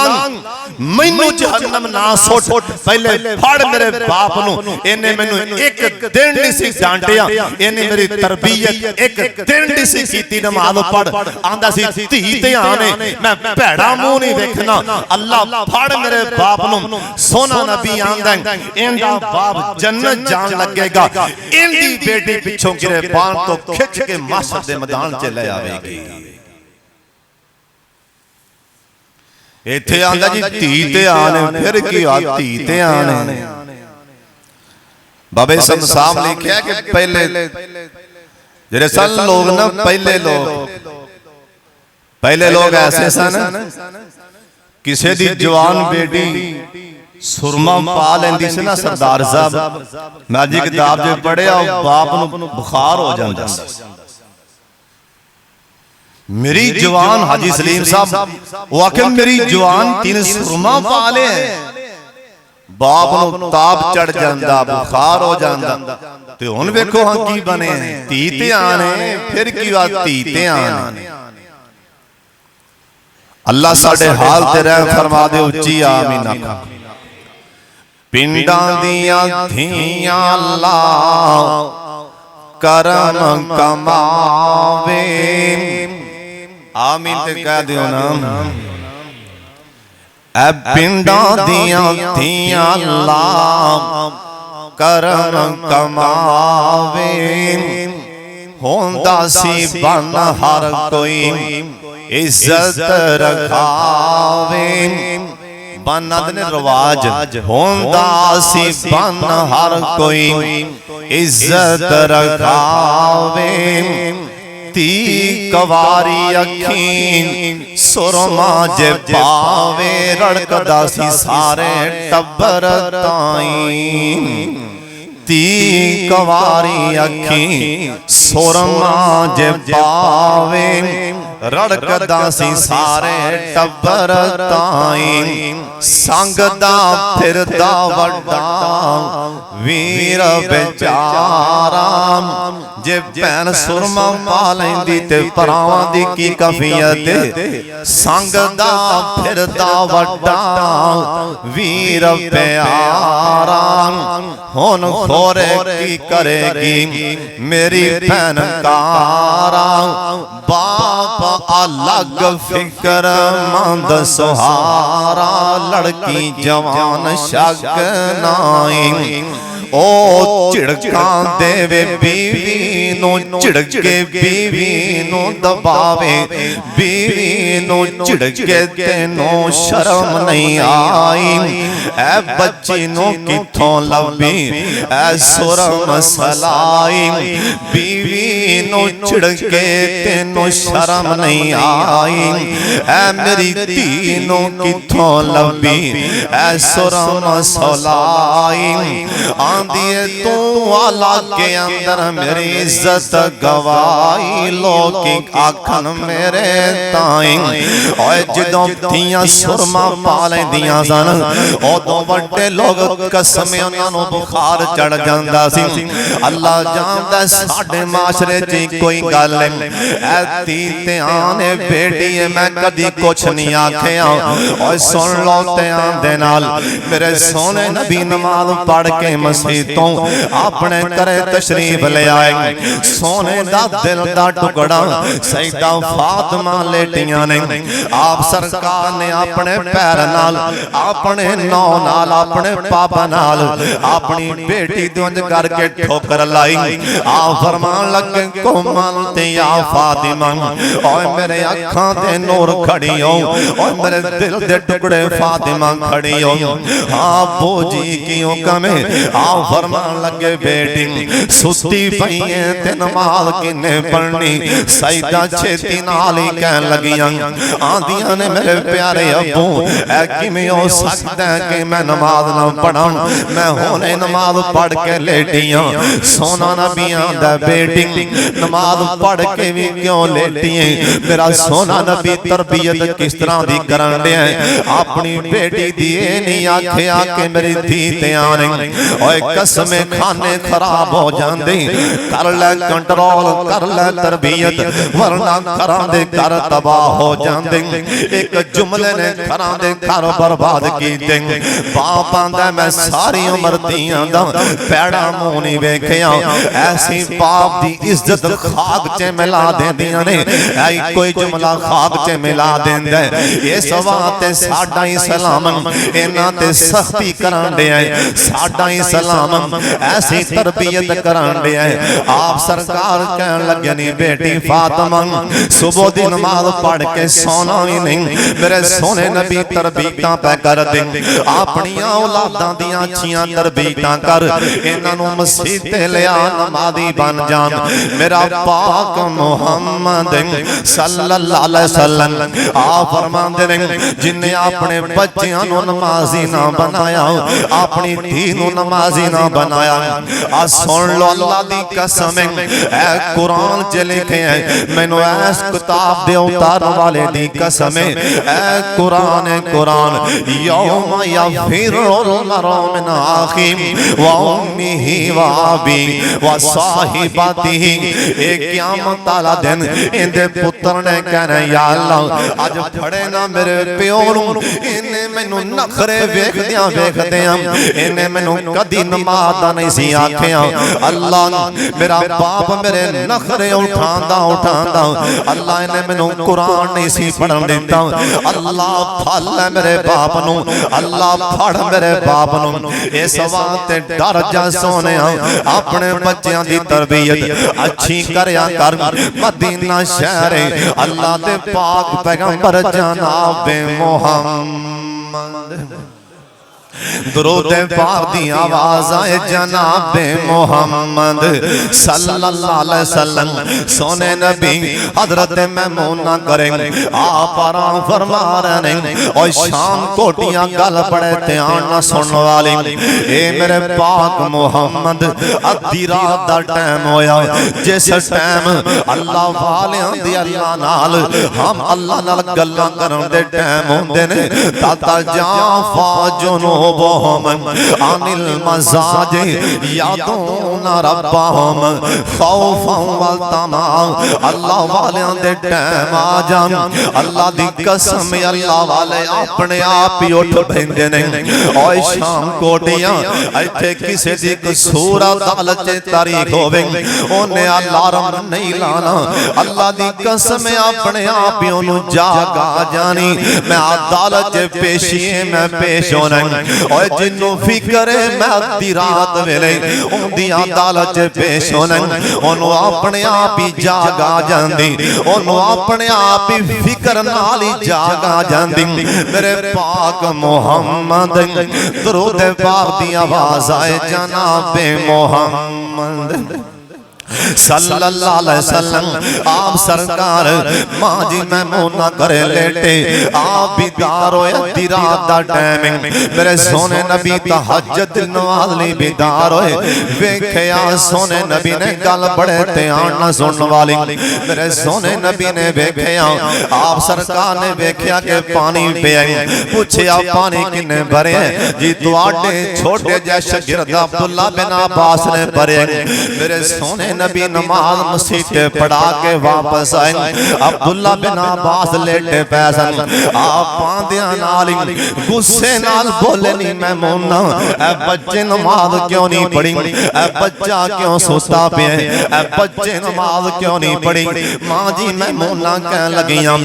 मैनू जहन्नम ना सुट, पहले फड़ मेरे बाप नूं। इन्हें मैनू एक दिन नहीं सी डांटिया, इन्हें मेरी तरबियत एक दिन नहीं सी कीती। नमाज पढ़ आंदा सी धी ध्यान है, मैं भैड़ा मुंह नहीं देखना। अल्लाह फड़ मेरे बाप नूं। सोना नबी आंदा इंदा बाप जन्नत जान लगेगा, इंदी बेटी पिछों गिरबान तो खिच के महशर दे मैदान च ले आवेगी। इत्थे आंदा जी धी ध्यान है, फिर की आ धी ध्यान है। बाबे साहब लिखिया कि पहले जेरे सन लोग ना पहले लोग ऐसे सन, किसी दी जवान बेटी सुरमा पा लेंदी सी ना सरदार साहब, मैं जी किताब च पढ़िया बाप नूं बुखार हो जांदा सी। मेरी जवान हाजी सलीम साहब वो आखे मेरी जवान तीन सुरमा पा ले, बाप नूं ताप चढ़ जांदा बुखार हो जांदा। ते हुण वेखो हां की बने धी ध्यान है, फिर की वा धी ध्यान। अल्लाह साडे हाल ते रहम फरमा दे, उच्ची आमीन आखा। पिंडां दियां धीयां अल्लाह करम कमावे, आमीन ते कह दियो ना। ऐ पिंडां दियां धीयां अल्लाह करम कमावे, होंदा सी बन हर कोई इज्जत रखावे। बनद ने रवाज होंदा सी बन हर कोई इज्जत रखावे। धी कवारी अखी सुरमा जे पावे, रड़कदा सी सारे टब्बर ताईं। धी कवारी अखी सुरमा जे पावे, रड़कदा सी सारे टब्बर ताईं। संगदा फिरदा वड्डा वीर बेचारा, जे भैन सुरमा पा लैंदी ते भरावां दी की कफियत। संगदा फिरदा वड्डा वीर प्यारा, हुण खोरे की करेगी मेरी भैन कारा। बाप अलग फिक्र मंद सुहारा, लड़की जवान शक नाई। ओ झिड़कां देवे बीवी नूं, झिड़के बीवी नूं दबावे। बीवी नूं झिड़के तैनूं शर्म नहीं आई। ऐ बच्ची नूं किथों लभी ऐ सुरम सलाई। बीवी नूं झिड़के तैनूं शर्म नहीं आई। ऐ मेरी धी नूं किथों लभी ऐ सुरम सलाई। आंदिए तू आला के अंदर मेरी इज्जत गवाई, लोग आखन मेरे ताई। और जदों धीयां सुरमा पा लैंदियां सन, उदों वड्डे लोग कसम उन्हां नूं बुखार चढ़ जांदा सी। अल्लाह जानदा साडे माशरे च कोई गल ऐ धी ध्यान है, बेटी है, मैं कदी कुछ नहीं आखिया। और सुन लो ध्यान दे नाल मेरे सोने नबी नमाज पढ़ के मसीह मसीतों अपने घरे तशरीफ ले आए। सोने दा दिल दा टुकड़ा सैयदा फातिमा लेटियां ने। आप सरकार ने अपने पैर नाल, अपने नौ नाल, अपने पापा नाल अपनी बेटी दुंज करके ठोकर लाई। आप फरमान लगे कोमल ते या फातिमा, ओए मेरे अखां ते नूर खड़ी हो, ओए मेरे दिल दे टुकड़े फातिमा खड़ी हो। हाँ बोजी क्यों कमे। आप फरमान लगे बेटी सुती पई है ते नमाज किने पढ़नी। सैयदा छेती नाल ही कहन लगियां, आंदियां ने मेरे प्यारे अब्बू ऐ किवें हो सकदा है कि मैं नमाज ना पढ़ां, मैं हुणे नमाज पढ़ के लेटियां। सोना नबियां दा बेटी नमाज पढ़ के भी क्यों लेटी है। मेरा सोना नबी तरबियत किस तरह दी करन दे अपनी बेटी दी नहीं आखिया कि मेरी धी ते आने। ओए कसमे खाने खराब हो जांदे, कर ले कंट्रोल, कर ले तरबियत, वरना घरां दे घर तबाह हो जांदे। एक जुमले ने घरां दे घर बर्बाद कीते। बाप आंदा मैं सारी उम्र धीआं दा पैड़ा मुंह नहीं वेखिया। ऐसी बाप दी इज्जत खाक च मिला देंदियां ने। ऐ कोई जुमला खाक च मिला देंदा है। इस वास्ते साडा इस्लाम इन्हां ते सख्ती करान दे है, साडा इस्लाम ऐसी तरबियत करान दे है। आप सरकार कहन लगे नी बेटी फातिमा सुबह दी नमाज पढ़ के सोना ही नहीं। मेरे सोने नबी तरबीयतां पै कर दे, अपनियां औलादां दियां अच्छियां तरबीयतां कर, इन्हां नूं मसीह ते लिया नमाजी बन जान। मेरा पाक मुहम्मद सल्लल्लाहु अलैहि वसल्लम आप फरमांदे ने जिन्ने अपने बच्चियां नूं नमाजी ना बनाया, अपनी धी नूं नमाजी ना बनाया। आ सुन लो अल्लाह दी कसम है, कुरान च लिखे है, मैनू ऐस किताब दे उतारन वाले दी कसम है। कुरान कुरान यौम यफिरुल मरउ मिन अखीही व उम्मिही व अबीही व साहिबतिही। ए क़यामत वाला दिन इंदे पुत्र ने कहना या अल्लाह अज फड़े ना मेरे प्यो नूं, इन्ने मैनू नखरे वेखदियां वेखदियां इन्ने मैनू कदी नमाज दा नहीं सी आखिया। अल्लाह मेरा बाप मेरे नखरे उठांदा उठांदा अल्लाह इन्ने मैनू कुरान नहीं सी पढ़न दिता। अल्लाह फल मेरे बाप नूं, अल्लाह फड़ मेरे बाप नूं। इस वास्ते डर जा सोने अपने बच्चों की तरबियत अच्छी करया कर। मदीना शहर अल्लाह दे पाक पैगंबर जनाब मोहम्मद दुरूद पाक दी आवाज आए जनाब मोहम्मद सल्लल्लाहु अलैहि वसल्लम। सोने नबी हजरत मैमूना करेंगे आप आराम फरमा रहे हैं। और शाम कोटियां गल पड़े ध्यान ना सुनने वाली। ए मेरे पाक मोहम्मद अद्धी रात दा टाइम होया, जिस टाइम अल्लाह वालियां दी अल्लाह नाल हम अल्लाह नाल गल्लां करन दे टाइम होंदे ने। ताता जाफा जुनो अनिल मजाज यादून रब्बहुम खौफन व तमाम। अल्लाह वालियां दे टाइम आ जान, अल्लाह दी कसम अल्लाह वाले अपने आप ही उठ बैठे ने। और शाम कोटियां इत्थे किसी दी कसूर अदालत च तारीख होवे ओने अलार्म नहीं लाना। अल्लाह दी कसम अपने आप ही ओनू जागा जानी। मैं अदालत च पेशी मैं पेश होना। और जिन्नू फिक्र है मैं अद्धी रात वेले उंदी अदालत च पेश होना, ओनू अपने आप ही जागा जांदी, ओनू अपने आप ही फिक्र नाल ही जागा जांदी। मेरे पाक मोहम्मद दुरूद पाक दी आवाज आए जनाब मोहम्मद सल्लल्लाहु अलैहि वसल्लम। आप सरकार मां जी मैमूना करे लेटे आप बेदार होए अद्धी रात दा टाइम। मेरे सोने नबी तहज्जुद नमाज़ लई बेदार होए। वेखिया सोने नबी ने गल बड़े ध्यान नाल सुनने वाली। मेरे सोने नबी ने वेखिया आप सरकार ने वेखिया कि पानी पिया। पूछया पानी किन्ने भरे जी तुहाडे छोटे जै शागिर्द अब्दुल्ला बिन अब्बास ने भरे। मेरे सोने नबी नमाज मसीते पढ़ा के वापस आए। अब्दुल्ला बिन अब्बास लेटे पैसन आप पांदियां नाल गुस्से नाल बोले नी मैमूना ए बच्चे नमाज क्यों नहीं पढ़ी, ए बच्चा क्यों सोता पे, ए बच्चे नमाज क्यों नहीं पढ़ी। मां जी मैमूना कह लगियां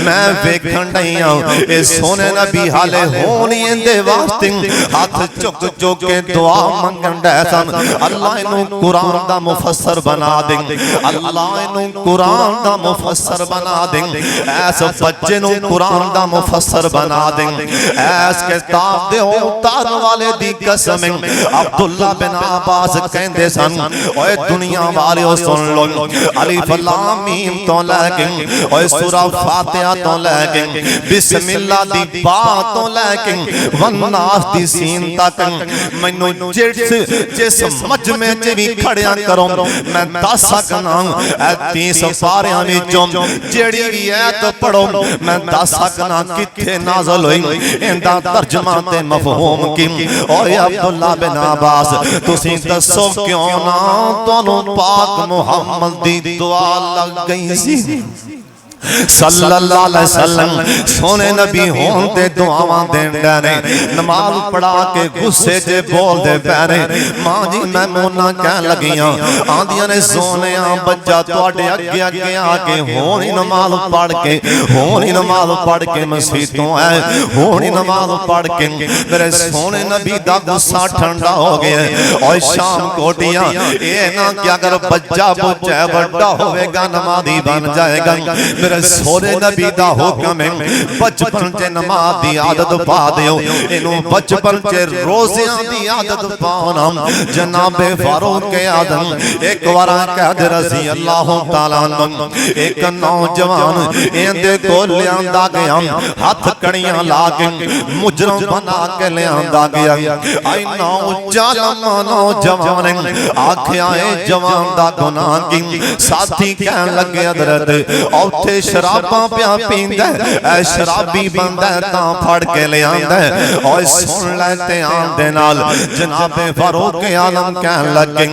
मैं वेखण नहीं आ ए सोने नबी हाले होनी इंदे वास्ते हाथ चुक चुक के दुआ मंगण दे सन। अल्लाह इनू कुरान दा मुफस्सर बना दे, अल्लाह इनू कुरान दा मुफस्सर बना दे, ऐस बच्चे नू कुरान दा मुफस्सर बना दे, ऐस किताब दे उतारन वाले दी कसम। अब्दुल्ला बिन अब्बास कहंदे सन ओए दुनिया वालिओ सुन लो, अलिफ लाम मीम तो लेके ओए सूरा फातिहा तो लेके बिस्मिल्लाह दी बा तो लेके वन्नास दी सीन तक मैनू जिस मजमे च भी खड़िया करो मैं दस सकना ए 30 पारियां विचों जेड़ी भी ऐत पढ़ो मैं दस सकना किथे नाज़िल होई, इंदा तर्जमा ते मफहूम की। ओए अब्दुल्ला बिन अब्बास तुसी दसो क्यों ना तुहानू पाक मुहम्मद दी दुआ लग गई सी सल्लल्लाहु अलैहि वसल्लम। सोने नबी होन ते दुआवां देंदे ने, नमाज पढ़ा के गुस्से च बोलदे पैरे। मां जी मैमूना कह लगियां आंदियां ने सोनिया बच्चा तुहाडे अगे अगे आके होनी नमाज पढ़ के, होनी नमाज पढ़ के मसीतों आए, होनी नमाज पढ़ के। मेरे सोने नबी दा गुस्सा ठंडा हो गया। और शाम कोटियां ये ना कि अगर बच्चा बुच्चा बड़ा होवेगा नमाजी बन जाएगा। सोने नबी दा हुक्म है बचपन च नमाज दी आदत पा दियो, इनू बचपन च रोज़ियां दी आदत पाना। जनाबे फारूक आज़म एक बार कह रसी अल्लाह तआला अन्हु एक नौजवान इंदे कोल लियांदा गया, हाथ कड़ियां ला के मुजरम बना के लियांदा गया। आई नौजवान नौजवान आखिया ए जवान दा गुनाह की। साथी कह लगे हज़रत औथे शराबां पिया पींदा ऐ शराबी बंदा तां फड़ के ले आंदा। ओए सुन ले ते आंदे नाल जनाबे फारूक आलम कहन लगे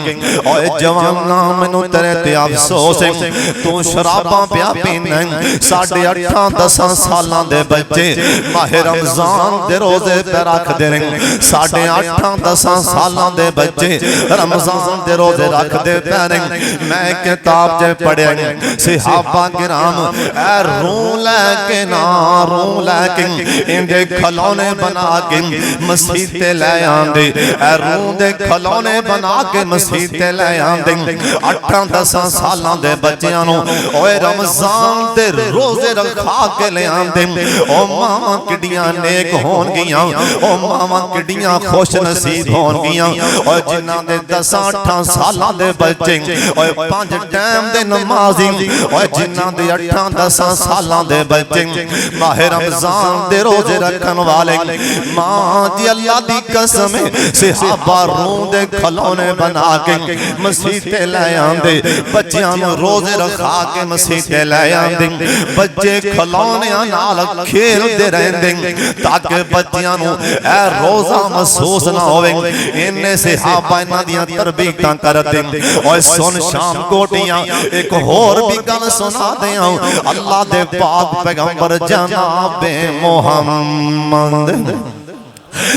ओए जवाना मैनू तेरे ते अफसोस है, तू शराबां पिया पींदा। साढ़े 8-10 सालां दे बच्चे माहे रमजान दे रोजे पे रखदे ने, साढ़े 8-10 सालां दे बच्चे रमजान दे रोजे रखदे पे ने। मैं किताब च पढ़िया सहाबा किराम रू लैके ना रू लैके इंदे खिलौने बना के मसीते ले आंदे, रू दे खिलौने बना के मसीते ले आंदे। 8-10 सालां दे बच्चियां नू ओए रमजान दे रोजे रखा के ले आंदे। ओ मावां किड्डियां नेक होणगियां, ओ मावां किड्डियां खुश नसीब होणगियां। और जिन्हां दे 10-8 सालां दे बच्चे ओए 5 टाइम दे नमाजी, और जिन्हां दे 8-10 सालां दे बच्चे माहे रमजान दे रोजे रखन वाले। मां दी अल्लाह दी कसम सहाबा रू दे खिलौने बना के मसीते ले आंदे, बच्चियां नू रोजे रखा के मसीते ले आंदे। बच्चे खिलौनियां नाल खेलदे रहंदे ताकि बच्चियां नू ए रोजा महसूस ना होवे। इन्ने सहाबा इन्हां दियां तरबीयतां करदे। ओए सुन शाम कोटियां एक होर भी गल सुना देआं। अल्लाह दे पाक पैगंबर जनाबे मोहम्मद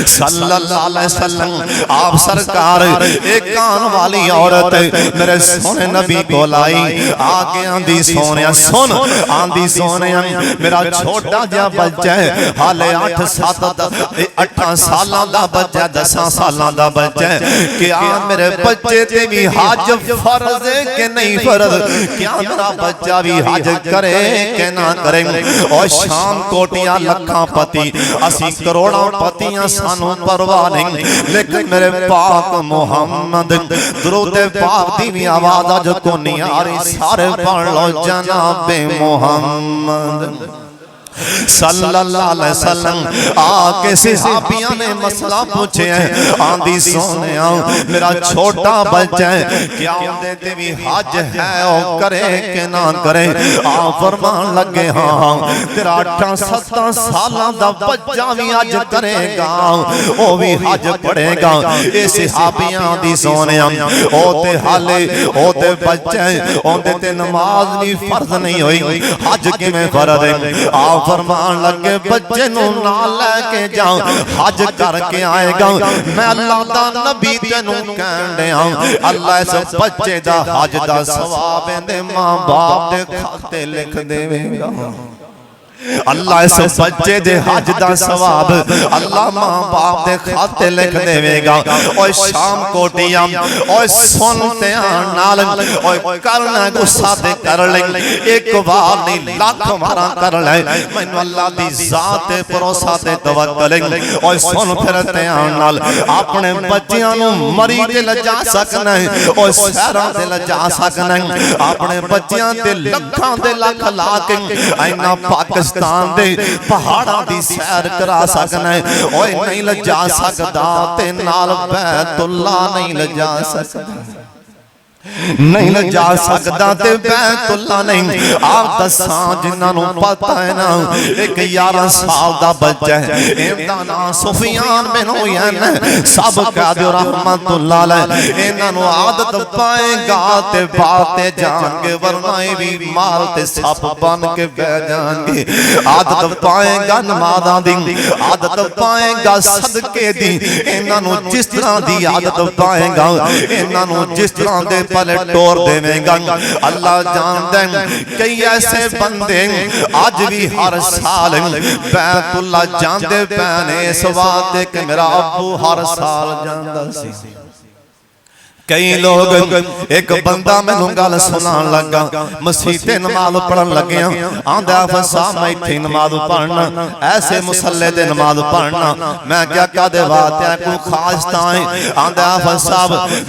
सल्लल्लाहु अलैहि वसल्लम आप सरकार एक कान वाली औरत मेरे सोने नबी को लाई आके आंदी सोनिया सुन, आंदी सोनिया मेरा छोटा जा बच्चा है हाले 8 सालां दा बच्चा, 10 सालां दा बच्चा है। क्या मेरे बच्चे ते भी हज फर्ज है कि नहीं फर्ज? क्या मेरा बच्चा भी हज करे कि ना करे? और शाम कोटियां लखां पति असी करोड़ों पतियां सानू परवाह नहीं, लेकिन मेरे पाक मोहम्मद दुरूद पाक दी भी आवाज अज को नहीं आ रही। सारे पढ़ लो जनाबे मोहम्मद सल्लल्लाहु अलैहि वसल्लम आके सहाबियां ने मसला पूछे आंदी सोनिया मेरा छोटा बच्चा है क्या उनदे ते भी हज है ओ करे के ना करे आ फरमान लगे हां तेरा 8-7 सालां दा बच्चा भी हज करेगा ओ भी हज पढ़ेगा ए सहाबियां दी सोनिया ओ ते हाले ओ ते बच्चा है ओंदे ते नमाज भी फर्ज नहीं होई हज किवें फर्ज है आ फरमान लगे बच्चे नू नाल लेके जाओ हज करके आएगा मैं अल्लाह दा नबी तेनू कहन दिया अल्लाह इस बच्चे दा हज दा सवाब इंदे मां बाप दे खाते लिख देवेगा अल्लाह इस बच्चे दे हज दा सवाब अल्लाह मां बाप दे खाते लिख देवेगा ओए शाम कोटियां ओए सुन ध्यान नाल ओए करना गुस्सा ते कर ले एक बार नहीं लाख मारा कर ले मैनू अल्लाह दी जात ते भरोसा ते तवक्कल ओए सुन फिर ध्यान नाल अपने बच्चियां नू मरी ते लजा सकना है ओए सहरा ते लजा सकना है अपने बच्चियां ते लखां दे लख ला के ऐना पाकिस्तान दे पहाड़ां दी सैर करा सकना है ओए नहीं लजा सकदा ते नाल बैतुल्ला नहीं लजा सकदा नहीं लजा सकदा ते बैतुल्ला नहीं आप दसां जिन्हां नूं पता है ना एक 11 साल दा बच्चा है इहदा नाम सुफियान बिन हुसैन है सब कह दियो रहमतुल्लाह अलैह इन्हां नूं आदत पाएगा ते बाते जाएंगे वरना ये भी माल ते सप बन के बह जाएंगे आदत पाएगा नमाज़ां दी आदत पाएगा सदके दी इन्हां नूं जिस तरह दी आदत पाएगा इन्हां नूं जिस तरह दे पले टोर देवेगा अल्लाह जानता है कई ऐसे बंदे आज भी हर साल बैतुल्ला जांदे पैने इस वास्ते कि मेरा अब्बू हर साल जांदा सी कई लोग एक बंदा मैनू गल सुनान लगा मसीते नमाज पढ़न लगे आंदा फसा मैं इत्थे नमाज पढ़ना ऐसे मुसल्ले ते नमाज पढ़ना मैं क्या कादे वास्ते कोई खास तां आंदा फसा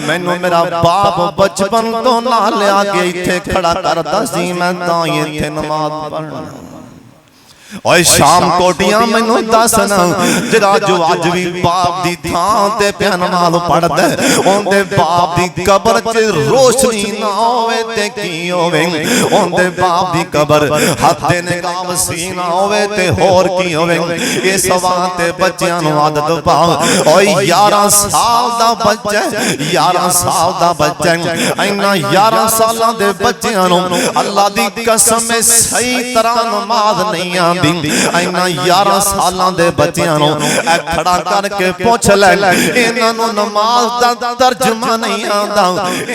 मैनू मेरा बाप बचपन तो ना लिया के इत्थे खड़ा करदा सी मैं तां इत्थे नमाज पढ़ना ओए शाम कोटियां मैनू दसना जरा जो अज भी बाप दी थां ते पिया नमाज पढ़दा ओंदे बाप दी कब्र च रोशनी ना होवे ते की होवे ओंदे बाप दी कब्र हत्थे निगाह वसी ना होवे ते होर की होवे इस वास्ते बच्चियां नूं आदत पाओ ओए 11 साल दा बच्चा 11 साल दा बच्चा इन्ना 11 सालां दे बच्चियां नूं अल्लाह दी कसम सही तरह नमाज नहीं आंदी इन्ना 11 सालां दे बच्चियां नूं खड़ा करके पूछ ले इन्हां नूं नमाज दा तर्जुमा नहीं आंदा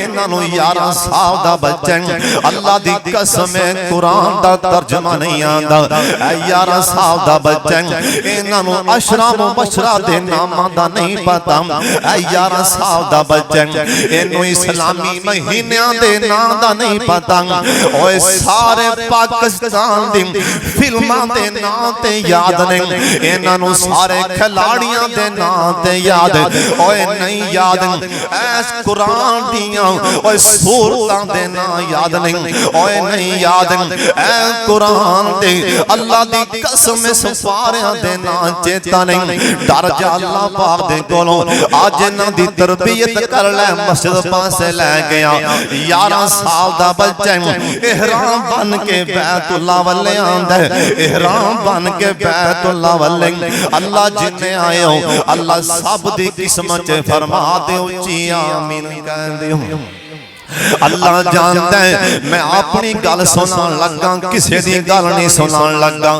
इन्हां नूं 11 साल दा बच्चा अल्लाह दी कसम कुरान दा तर्जुमा नहीं आंदा 11 साल दा बच्चा इन्हां नूं अशरा मुबशरा दे नामां दा नहीं पता 11 साल दा बच्चा इन्हूं इस्लामी महीनों दे नाम दा नहीं पता ओए सारे पाकिस्तान दी फिल्मां दे नाम ते याद नहीं इन्हां नूं सारे खिलाड़ियां दे नाम ते याद ओए नहीं याद ऐस कुरान दियां ओए सूरतां दे नाम याद नहीं ओए नहीं याद ऐ कुरान दे अल्लाह दी कसम सफारियां दे नाम चेता नहीं डर जा अल्लाह पाक दे कोलों अज इन्हां दी तरबियत कर ले मस्जिद पासे ले गया 11 साल दा बच्चा इहराम बन के बैतुल्ला वल्ले आंदा इहराम बन के बैतुल्ला वल्ले अल्लाह जिन्ने आए हो अल्लाह सब दी किस्मत फरमा दे उच्ची आमीन कह दियो अल्लाह जानता है मैं अपनी गल सुनान लगा किसी दी गल नहीं सुनान लगा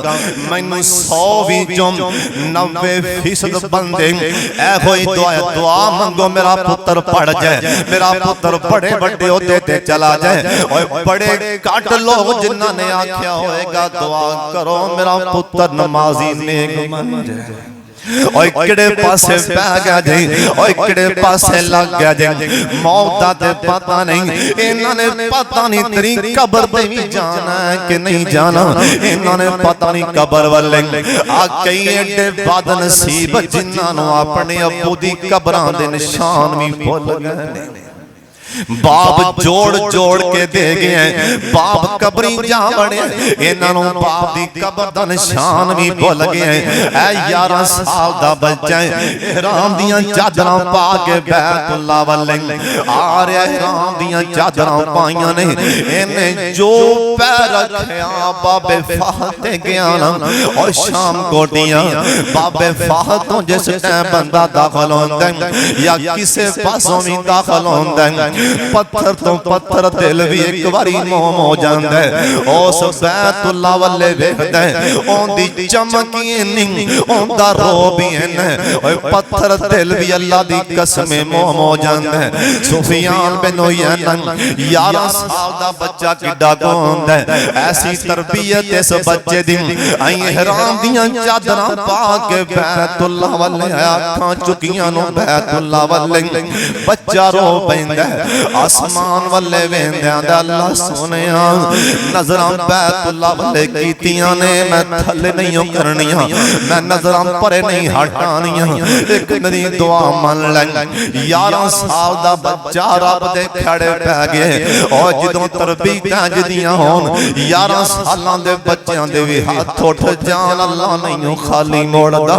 मैनू 100% बंदे ऐहो ही दुआ मंगो मेरा पुत्र पढ़ जाए मेरा पुत्र बड़े बड़े ओहदे ते चला जाए और बड़े घट लोग जिन्हां ने आख्या होएगा दुआ करो मेरा पुत्र नमाजी नेक बन जाए ओए किड़े पासे बह गया जी ओए किड़े पासे लग गया जी मौत दा ते पता नहीं इन्हां ने पता नहीं तेरी कब्र ते भी जाना है कि नहीं जाना इन्हां ने पता नहीं कब्र वाले आ कई एडे बदनसीब जिन्हां नूं अपने अब्बू दी कब्रां दे निशान भी भुल गए बाप जोड़ जोड़ के दे गए, बाप कबरी जा बड़े, इन्हों बाप की कबर का निशान भी भुल गए। 11 साल का बच्चा हराम दियां चादरां पा के बैतुल्ला वाले आ रहा, हराम दियां चादरां पाइयां ने, इन्हें जो पैर रखिया बाबे फाहद ते गया ना, और शाम कोटियां बाबे फाहद तो जिस टाइम बंदा दाखिल होता है या किसी पासों भी दाखिल होता है, पत्थर तो पत्थर दिल भी एक बारी मोम हो जाता है। उस बैतुल्ला वाले वेखदा है, ओंदी चमक नहीं, ओंदा रोब है, पत्थर दिल भी अल्लाह दी कसम मोम हो जाता है। सुफियान बिन उयैना 11 साल दा बच्चा किड्डा होंदा है, ऐसी तरबियत इस बच्चे दी, आई हराम दियां चादरां पा के बैतुल्ला वाले अखां चुकियां नो बैतुल्ला वाले बच्चा रो पैंदा है। आसमान वाले वेंदियां दा अल्लाह सोनिया नजरां बैतुल्ला वाले कीतियां ने, मैं थल्ले नहीं करनियां, मैं नजरां परे नहीं हटानियां, एक मेरी दुआ मन ले। 11 साल दा बच्चा रब दे खड़े पै गए, और जदों तरबीयतां जदियां होण 11 सालां दे बच्चों दे भी हाथ उठ जान, अल्लाह नहीं खाली मोड़दा।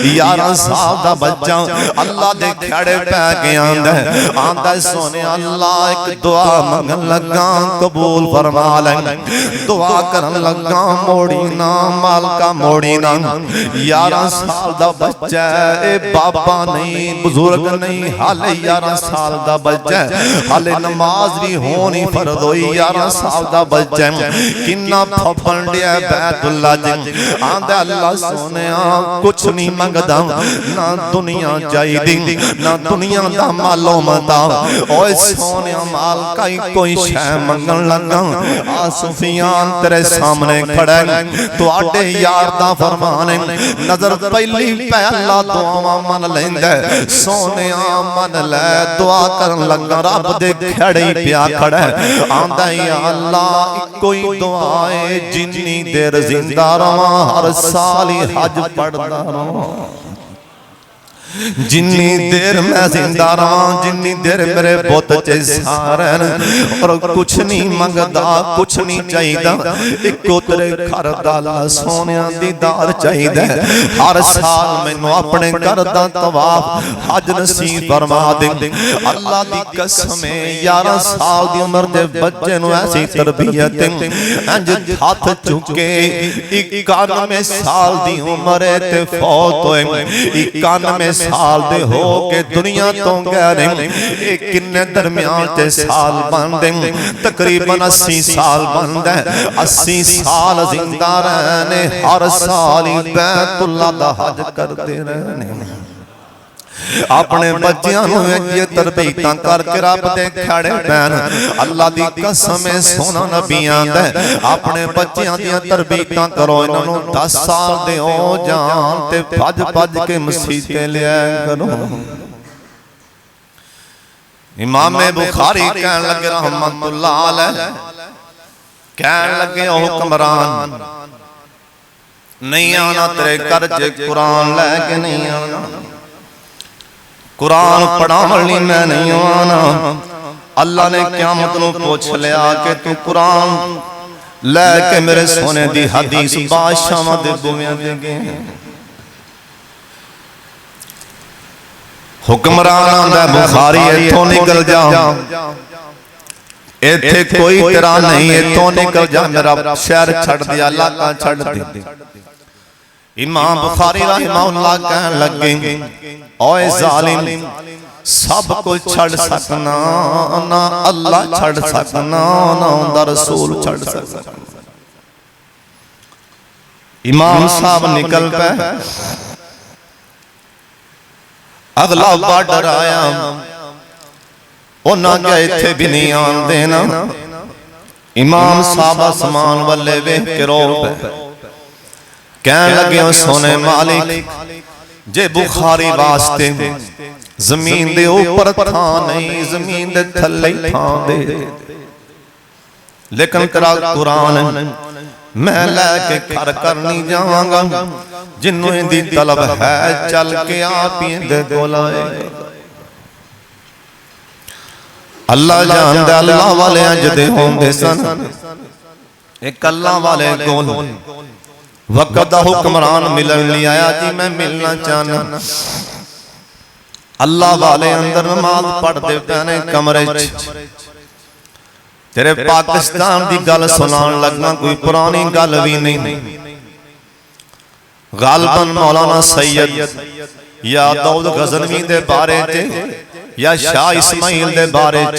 11 साल दा बच्चा अल्लाह दे खड़े पै के आंदा सोने अल्लाह एक दुआ मंगन लगा कबूल फरमा ले, दुआ करन लगा मोड़ी ना मालका मोड़ी ना। 11 साल दा बच्चा ए बाबा नहीं बुजुर्ग नहीं, हाले 11 साल दा बच्चा, हाले नमाज भी होनी फर्ज होई। 11 साल दा बच्चा किन्ना फपन दिया बैतुल्ला जी, आंदा अल्लाह सोनिया कुछ नहीं मंगदा, ना दुनिया चाहिदी ना दुनिया दा मालो मता, ओए सोनिया माल का कोई शै मंगन लगा। आ सुफियान तेरे सामने खड़ा है, तुहाडे यार दा फरमान है, नजर पहली पहला दुआ मन लैंदा, सोनिया मन ले दुआ करन लगा, रब दे खड़े ही पिया खड़ा है, आंदा या अल्लाह कोई दुआ है जिन्नी देर जिंदा रहा हर साल ही हज पढ़दा रहा, जिन्नी देर मैं जिंदा रहा जिन्नी देर मेरे बुत च सारन, और कुछ नहीं मंगदा कुछ नहीं चाहिदा, इको तेरे घर दा सोनिया दीदार चाहिदा, हर साल मैनू अपने घर दा तवाफ हज नसीब फरमा दे। अल्लाह दी कसम 11 साल दी उम्र दे बच्चे नू ऐसी तरबियत इंज हाथ चुके 91 साल दी उम्र ते फौत होए, 91 साल दे हो के दुनिया तो गए, किन्ने दरमियान ते साल बनदे, तकरीबन 80 साल बनदा, 80 साल जिंदा रहने, हर साल ही बैतुल्ला दा हज करते रहने। अपने बच्चों ये तरबीयतां करके रब दे खड़े पैन, अल्लाह दी कसम सोना नबी आंदा अपने बच्चों दी तरबीयतां करो, इन्हों 10 साल दे हो जान ते भज भज के मसीते लिया करो। इमाम बुखारी कहन लगे रहमतुल्लाह अलैह, कहन लगे ओ हुक्मरान नहीं आना तेरे घर च कुरान लैके नहीं आना, कुरान पढ़ावनी मैं नहीं आना। अल्लाह ने क़यामत नूं पूछ लिया कि तू कुरान लैके मेरे सोने दी हदीस बादशाह दे बुवियां दे गए। हुक्मरान आंदा बुखारी इत्थों निकल जा, इत्थे कोई तेरा नहीं, इत्थों निकल जा, मेरा शहर छड़ दिया, इलाका छड़ दिया। इमाम बुखारी रहमहुल्लाह कहन लगे ओए जालिम सब कुछ छड़ सकना ना अल्लाह छड़ सकना ना उनका रसूल छड़ सकना। इमाम साहब निकल पे अगला बॉर्डर आया, उन्हें इत्थे भी नहीं आन देना। इमाम साहब आसमान वाले वेख के रो पे कहन लगे सोने मालिक जे बुखारी वास्ते जमीन दे ऊपर थां नहीं, जमीन दे थल्ले थां दे, लेकिन तेरा कुरान मैं लैके घर कर नहीं जावांगा, जिन्नू इंदी तलब है चल के आप इंदे कोल आए। अल्लाह जानदा अल्लाह वाले जदे होंदे सन एक अल्लाह वाले कोल वक्त दा हुक्मरान मिलन लई आया जी मैं मिलना चाहना। अल्लाह वाले अंदर नमाज पढ़दे पे ने कमरे च तेरे पाकिस्तान दी गल सुनान लगा कोई पुरानी गल भी नहीं। गालबन मौलाना सैयद या दाऊद गजनवी दे बारे च या शाह इस्माइल दे बारे च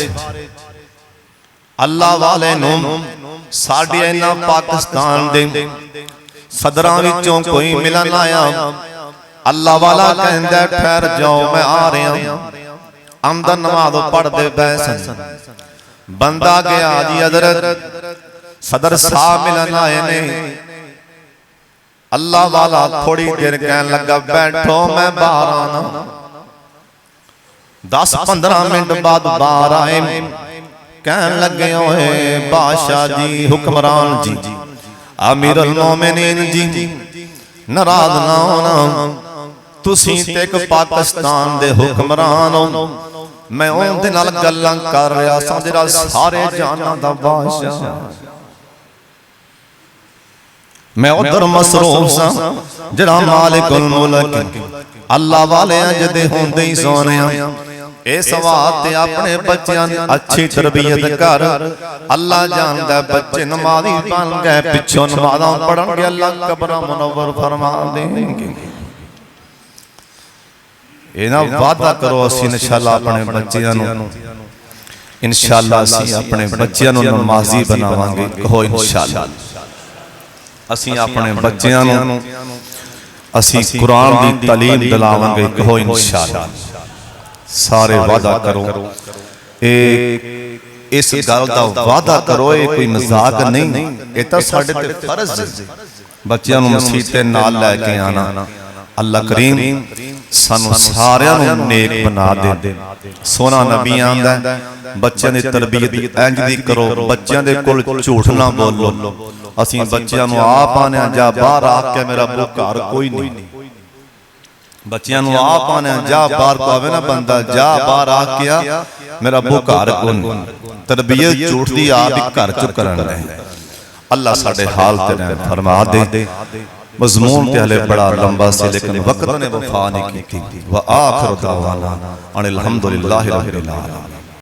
अल्लाह वाले नूं साडे इन्हां पाकिस्तान दे सदरां विचों कोई मिलन आया। अल्लाह वाला कहंदा ठहर जाओ मैं आ रहा। अंदर नमाज पढ़दे पए सन। बंदा गया जी हजरत सदर साहब मिलन आए ने। अल्लाह वाला थोड़ी देर कहन लगा बैठो मैं बाहर आना। 10-15 मिनट बाद बाहर आए कहन लगे ओए बादशाह जी हुक्मरान जी अमीरुल मोमिनीन जी नाराज ना होना तुसी ते एक पाकिस्तान दे हुक्मरान हो। मैं उनदे नाल गल्लां कर रहा सा जेड़ा सारे जाना दा बादशाह। मैं उधर मसरूफ सा जेड़ा मालिकुल मुल्क अल्लाह वाले जदे होंदे ही सोने इस वास्ते अपने बच्चों अच्छी तरबियत कर। अल्लाह जानदा बच्चे नमाज़ी बन गए पिछों नमाज़ां पढ़नगे अल्लाह कब्रां मुनव्वर फरमा देंगे। इना वादा करो असी इंशाअल्लाह अपने बच्चों इंशाअल्लाह असी अपने बच्चों नमाज़ी बनावांगे। कहो इंशाअल्लाह असी अपने बच्चों असी कुरान दी तालीम दिलावांगे। कहो इंशाअल्लाह सारे वादा करो इस गल दा वादा करो ये कोई मजाक नहीं। ये तो साडे ते फर्ज है बच्चों नूं मसीह ते नाल लैके आना। अल्लाह करीम सानू सारियां नूं नेक बना दे। सोना नबी आंदा बच्चों की तरबियत इंज दी करो बच्चों दे कोल झूठ ना बोलो। असी बच्चों नूं आप आने जा बाहर आके मेरा घर कोई नहीं। बच्चों नूं आप आने जा बाहर को आवे ना बंदा जा बाहर आके मेरा घर कोई नहीं। तरबियत झूठ दी आप ही घर चुक करन है। अल्लाह साडे हाल ते रहम फरमा दे। मज़मून ते हले बड़ा लंबा से लेकिन वक्त ने वफा नहीं की। व आखिर दावाना अनिल हम्दुलिल्लाहि रब्बिल आलमीन।